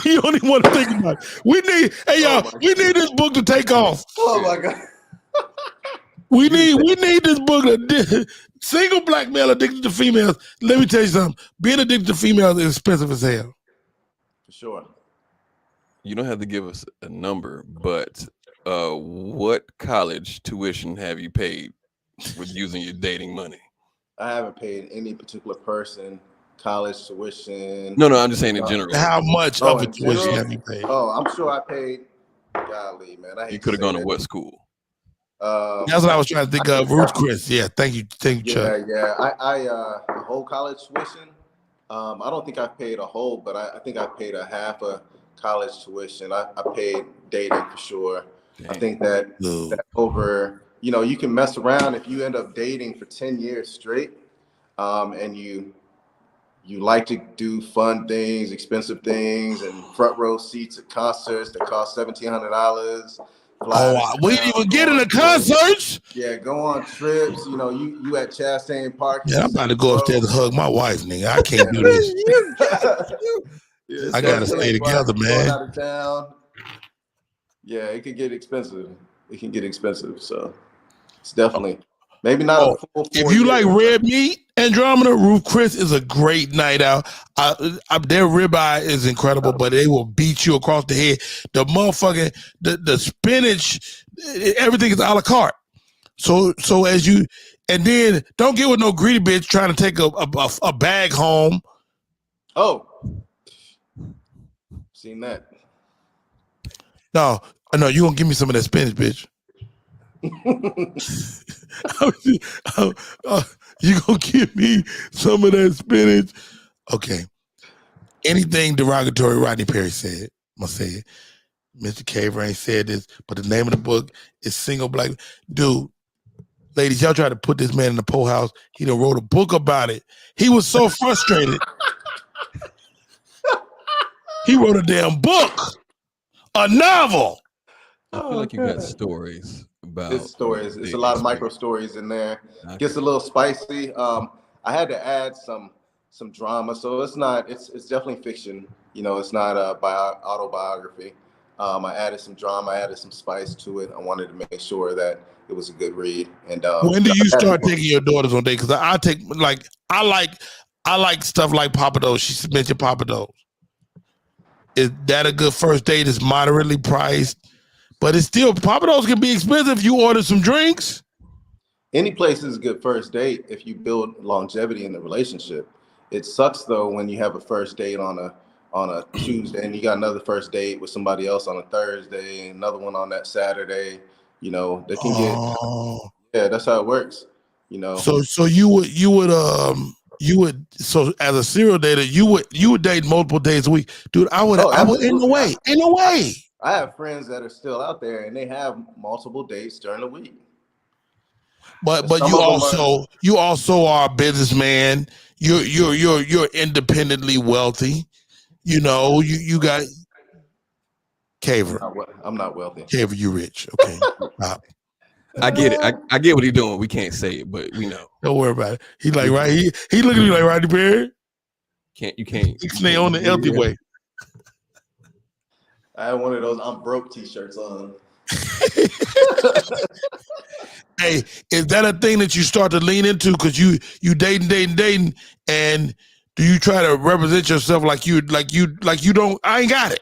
[SPEAKER 2] You don't even want to think about it. We need this book to take off.
[SPEAKER 6] Oh my God.
[SPEAKER 2] We need this book to single black male addicted to females. Let me tell you something. Being addicted to females is expensive as hell.
[SPEAKER 6] For sure.
[SPEAKER 4] You don't have to give us a number, but what college tuition have you paid with using your dating money?
[SPEAKER 6] I haven't paid any particular person college tuition.
[SPEAKER 4] No, I'm just saying in general.
[SPEAKER 2] How much of a tuition have you paid?
[SPEAKER 6] Oh, I'm sure I paid. Golly, man.
[SPEAKER 4] You could have gone to what school?
[SPEAKER 2] That's what I was trying to think of. Ruth Chris. Yeah, thank you, Chuck.
[SPEAKER 6] Yeah. I the whole college tuition. I don't think I paid a whole, but I think I paid a half a college tuition. I paid dating for sure. Dang. I think that over, you can mess around if you end up dating for 10 years straight, and you like to do fun things, expensive things, and front row seats at concerts that cost $1,700.
[SPEAKER 2] We didn't even get into concerts.
[SPEAKER 6] Yeah, go on trips. You at Chastain Park.
[SPEAKER 2] Yeah, I'm about to go upstairs and hug my wife, nigga. I can't do this. I gotta stay together, man.
[SPEAKER 6] Out of town. Yeah, it can get expensive. So it's definitely. Maybe not a full 4
[SPEAKER 2] if you like
[SPEAKER 6] years.
[SPEAKER 2] red meat, Andromeda, Ruth Chris is a great night out. Their ribeye is incredible, but they will beat you across the head. The motherfucking the spinach, everything is a la carte. So as you, and then don't get with no greedy bitch trying to take a bag home.
[SPEAKER 6] Oh, seen that.
[SPEAKER 2] No, you gonna give me some of that spinach, bitch. You gonna give me some of that spinach? Okay. Anything derogatory Rodney Perry said, I'm gonna say it. Mr. Caver ain't said this, but the name of the book is Single Black. Dude, ladies, y'all try to put this man in the Poe house. He done wrote a book about it. He was so frustrated. He wrote a damn book, a novel.
[SPEAKER 7] I feel like you got stories about
[SPEAKER 6] It's stories. It's a lot of micro stories in there. Gets a little spicy. I had to add some drama, so it's definitely fiction. You know, it's not a autobiography. I added some drama, I added some spice to it. I wanted to make sure that it was a good read. And
[SPEAKER 2] when do you start taking your daughters on dates? Because I like stuff like Papados. She mentioned Papados. Is that a good first date? It's moderately priced, but it's still, Papados can be expensive if you order some drinks.
[SPEAKER 6] Any place is a good first date if you build longevity in the relationship. It sucks though when you have a first date on a Tuesday and you got another first date with somebody else on a Thursday, another one on that Saturday. You know, they can get that's how it works. You know.
[SPEAKER 2] So you would so as a serial dater, you would date multiple days a week. Dude, I would in no way.
[SPEAKER 6] I have friends that are still out there and they have multiple dates during the week.
[SPEAKER 2] But you also are a businessman. You're independently wealthy. You know, you got Caver.
[SPEAKER 6] I'm not wealthy.
[SPEAKER 2] Caver, you rich. Okay.
[SPEAKER 7] I get it. I get what he's doing. We can't say it, but we know.
[SPEAKER 2] Don't worry about it. He like right. He looking at me like Rodney Perry.
[SPEAKER 7] You can't.
[SPEAKER 2] He stay on the healthy way.
[SPEAKER 6] I had one of those I'm broke t-shirts on.
[SPEAKER 2] Hey, is that a thing that you start to lean into because you dating, and do you try to represent yourself like you don't? I ain't got it.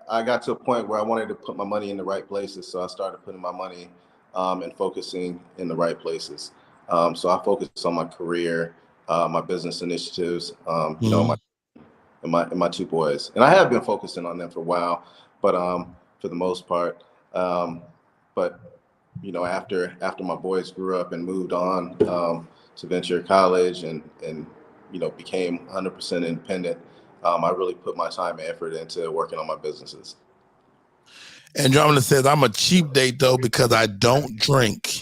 [SPEAKER 6] I got to a point where I wanted to put my money in the right places, so I started putting my money and focusing in the right places. So I focused on my career, my business initiatives, you know, my two boys, and I have been focusing on them for a while, but for the most part, but you know, after my boys grew up and moved on to venture college and you know, became 100% independent, I really put my time and effort into working on my businesses.
[SPEAKER 2] Andromeda says, I'm a cheap date though because I don't drink.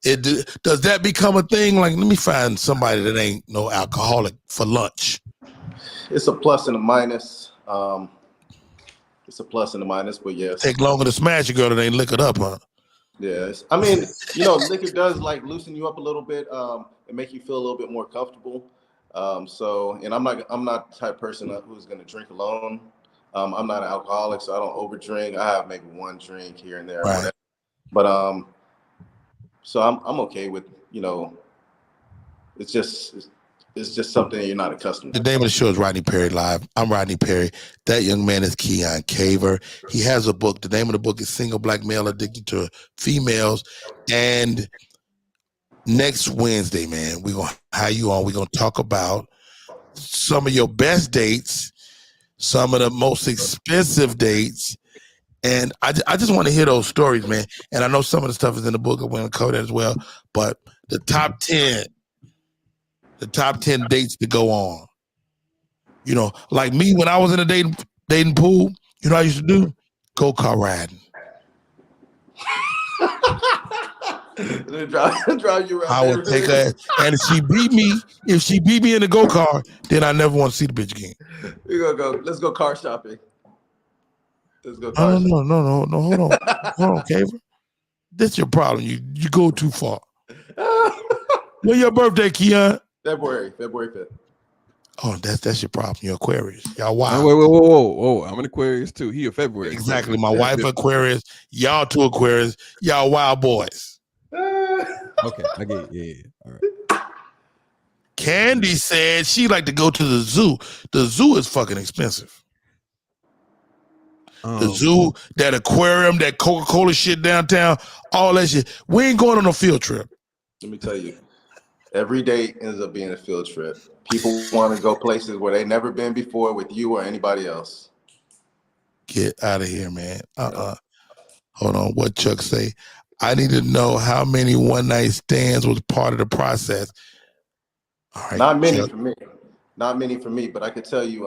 [SPEAKER 2] Does that become a thing? Like, let me find somebody that ain't no alcoholic for lunch.
[SPEAKER 6] It's a plus and a minus. It's a plus and a minus, but yes.
[SPEAKER 2] Take longer to smash a girl that ain't liquored up, huh?
[SPEAKER 6] Yes. I mean, you know, liquor does like loosen you up a little bit and make you feel a little bit more comfortable. So, and I'm not the type of person who's going to drink alone. I'm not an alcoholic, so I don't overdrink. I have maybe one drink here and there,
[SPEAKER 2] right.
[SPEAKER 6] But so I'm okay with, you know, it's just something you're not accustomed to.
[SPEAKER 2] The name of the show is Rodney Perry Live. I'm Rodney Perry. That young man is KEAUGHN Caver. He has a book. The name of the book is Single Black Male Addicted to Females. And next Wednesday, man, we're going to have you on. We're going to talk about some of your best dates, some of the most expensive dates. And I just want to hear those stories, man. And I know some of the stuff is in the book. I'm going to cover that as well. But the top 10 dates to go on. You know, like me, when I was in a dating pool, you know what I used to do? Go-kart riding.
[SPEAKER 6] drive you around.
[SPEAKER 2] I would take her, and if she beat me in the go-kart, then I never want to see the bitch again.
[SPEAKER 6] We're gonna go. Let's go car shopping. Let's go.
[SPEAKER 2] No, hold on, Caver. That's your problem. You go too far. When your birthday, KEAUGHN?
[SPEAKER 6] February 5th.
[SPEAKER 2] Oh, that's your problem. You're Aquarius. Y'all wild.
[SPEAKER 7] Whoa. I'm an Aquarius too. He a February.
[SPEAKER 2] Exactly. My wife Aquarius. Y'all two Aquarius. Y'all wild boys.
[SPEAKER 7] Okay, I get it. Yeah. All right.
[SPEAKER 2] Candy said she like to go to the zoo. The zoo is fucking expensive. The zoo, that aquarium, that Coca-Cola shit downtown, all that shit. We ain't going on a field trip.
[SPEAKER 6] Let me tell you, every day ends up being a field trip. People want to go places where they never been before with you or anybody else.
[SPEAKER 2] Get out of here, man. Hold on. What Chuck say? I need to know how many one night stands was part of the process. All right.
[SPEAKER 6] Not many
[SPEAKER 2] Chuck.
[SPEAKER 6] for me. Not many for me, but I could tell you,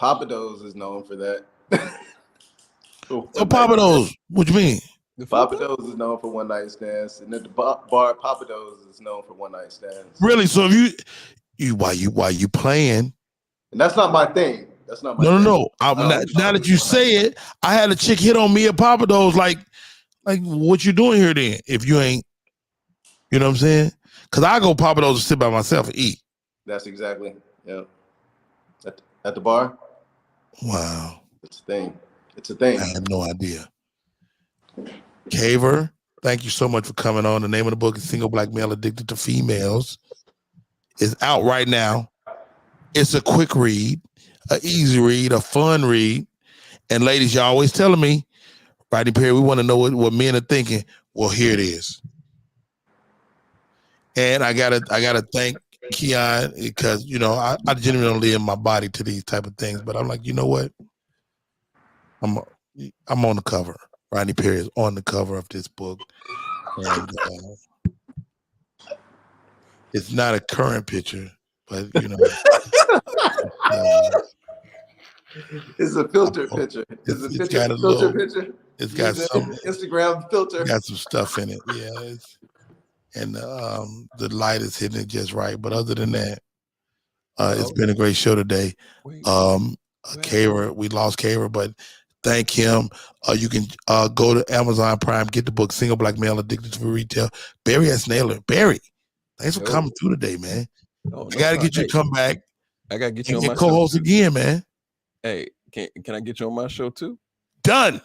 [SPEAKER 6] Papados is known for that.
[SPEAKER 2] So Papados, what you mean?
[SPEAKER 6] Papados is known for one night stands, and at the bar, Papados is known for one night stands.
[SPEAKER 2] Really? So if you why you playing?
[SPEAKER 6] And that's not my thing. That's not my
[SPEAKER 2] No,
[SPEAKER 6] thing.
[SPEAKER 2] no. Now that you say it, I had a chick hit on me at Papados, like what you doing here then? If you ain't, you know what I'm saying? Because I go Papados to sit by myself and eat.
[SPEAKER 6] That's exactly, yeah. At the bar?
[SPEAKER 2] Wow.
[SPEAKER 6] It's a thing. It's a thing.
[SPEAKER 2] I had no idea. Caver, thank you so much for coming on. The name of the book is Single Black Male Addicted to Females. It's out right now. It's a quick read, an easy read, a fun read. And ladies, y'all always telling me, Rodney Perry, we want to know what men are thinking. Well, here it is. And I gotta thank KEAUGHN because I genuinely don't live my body to these type of things. But I'm like, you know what? I'm on the cover. Rodney Perry is on the cover of this book, and it's not a current picture, but
[SPEAKER 6] it's a filter picture. It's got a filter picture.
[SPEAKER 2] It's got some
[SPEAKER 6] Instagram filter.
[SPEAKER 2] Got some stuff in it. Yeah, and the light is hitting it just right. But other than that, it's been a great show today. Caver, we lost Caver, but thank him. You can go to Amazon Prime, get the book Single Black Male Addicted to Retail. Barry S. Naylor. Barry, thanks for coming through today, man. I gotta get you to come back.
[SPEAKER 7] I gotta get you on my
[SPEAKER 2] co-host
[SPEAKER 7] show
[SPEAKER 2] again, man.
[SPEAKER 7] Hey, can I get you on my show too?
[SPEAKER 2] Done.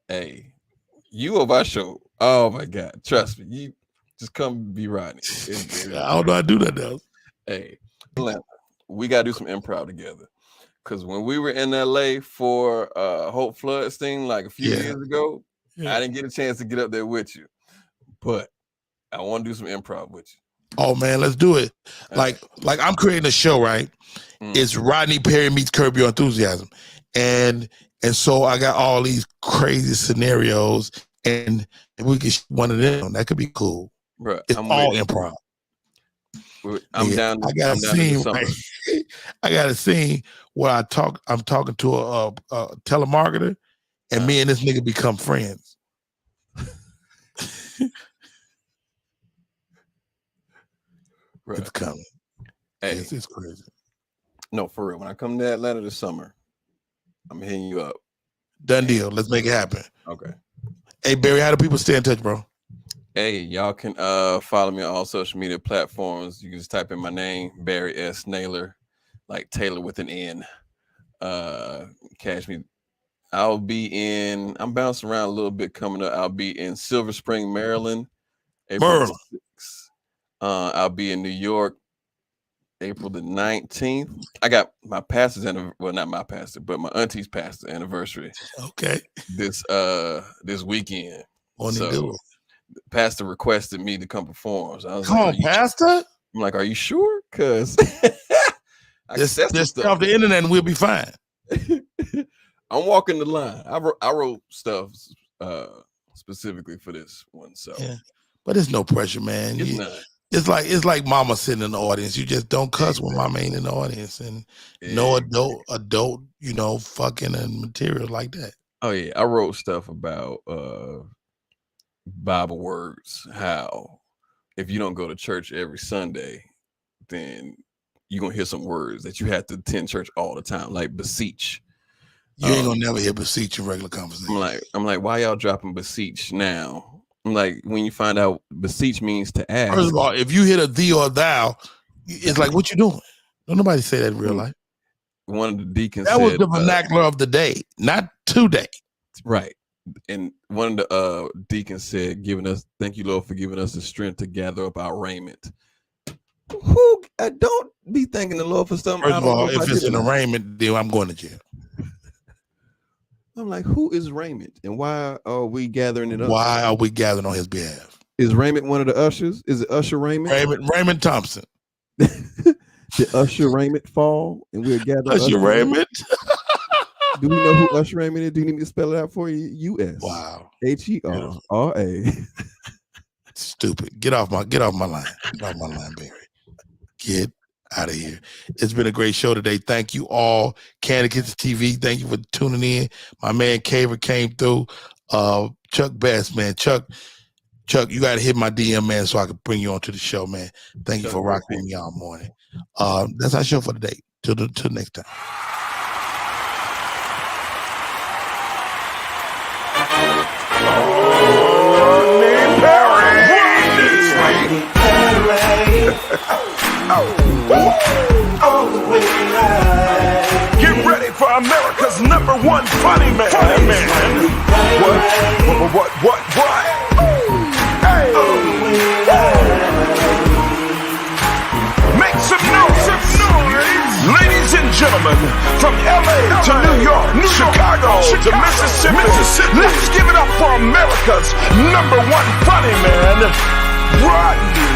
[SPEAKER 7] Hey, you on my show. Oh my God. Trust me. You just come be Rodney.
[SPEAKER 2] I don't know how to do that now.
[SPEAKER 7] Hey, we gotta do some improv together. Cause when we were in LA for Hope Floods thing like a few years ago, I didn't get a chance to get up there with you. But I want to do some improv with you.
[SPEAKER 2] Oh man, let's do it. Like I'm creating a show, right? It's Rodney Perry meets Curb Your Enthusiasm. And so I got all these crazy scenarios, and we can one of them. That could be cool.
[SPEAKER 7] Bro,
[SPEAKER 2] it's all improv.
[SPEAKER 7] I'm down.
[SPEAKER 2] I got a scene. Right? I got a scene where I'm talking to a telemarketer, and me and this nigga become friends.
[SPEAKER 7] Right.
[SPEAKER 2] It's coming.
[SPEAKER 7] Hey,
[SPEAKER 2] it's crazy.
[SPEAKER 7] No, for real. When I come to Atlanta this summer, I'm hitting you up.
[SPEAKER 2] Done deal. Let's make it happen.
[SPEAKER 7] Okay.
[SPEAKER 2] Hey Barry, how do people stay in touch, bro?
[SPEAKER 7] Hey, y'all can follow me on all social media platforms. You can just type in my name, Barry S. Naylor, like Taylor with an N. Catch me. I'm bouncing around a little bit coming up. I'll be in Silver Spring, Maryland, April 6th. I'll be in New York, April the 19th. I got my pastor's not my pastor, but my auntie's pastor anniversary.
[SPEAKER 2] Okay.
[SPEAKER 7] This weekend.
[SPEAKER 2] So
[SPEAKER 7] pastor requested me to come perform. So I was
[SPEAKER 2] come on, pastor.
[SPEAKER 7] I'm like, are you sure? Because
[SPEAKER 2] just off the internet and we'll be fine.
[SPEAKER 7] I'm walking the line. I wrote stuff specifically for this one. So
[SPEAKER 2] but there's no pressure, man. It's like mama sitting in the audience. You just don't cuss when mama ain't in the audience, and no adult, fucking and material like that.
[SPEAKER 7] Oh yeah, I wrote stuff about Bible words. How if you don't go to church every Sunday, then you're gonna hear some words that you have to attend church all the time, like beseech.
[SPEAKER 2] You ain't gonna never hear beseech in regular conversation.
[SPEAKER 7] I'm like, why y'all dropping beseech now? I'm like, when you find out beseech means to ask.
[SPEAKER 2] First of all, if you hit a thee or thou, it's like, what you doing? Don't nobody say that in real life.
[SPEAKER 7] One of the deacons
[SPEAKER 2] that was the vernacular of the day, not today.
[SPEAKER 7] Right. and one of the deacons said, thank you, Lord, for giving us the strength to gather up our raiment. Who don't be thanking the Lord for something.
[SPEAKER 2] First of all, if it's an arraignment, then I'm going to jail.
[SPEAKER 7] I'm like, who is raiment, and why are we gathering it up?
[SPEAKER 2] Why are we gathering on his behalf?
[SPEAKER 7] Is Raymond one of the ushers? Is it Usher Raymond?
[SPEAKER 2] Raymond Thompson.
[SPEAKER 7] Did Usher Raymond fall, and we're gathering
[SPEAKER 2] Usher Raymond?
[SPEAKER 7] Do we know who Usher Raymond is? Do you need me to spell it out for you? U.S.
[SPEAKER 2] Wow.
[SPEAKER 7] H-E-R-R-A.
[SPEAKER 2] Stupid. Get off my line. Get off my line, Barry. Get out of here. It's been a great show today. Thank you all. Candidates TV, thank you for tuning in. My man KEAUGHN came through. Chuck Best, man. Chuck, you got to hit my DM, man, so I can bring you onto the show, man. Thank you for rocking with me all morning. That's our show for today. Till next time.
[SPEAKER 1] Get ready for America's #1 funny man. What? Hey. Make some noise. Ladies and gentlemen, from LA to New York, Chicago to Mississippi, let's give it up for America's #1 funny man, Rodney.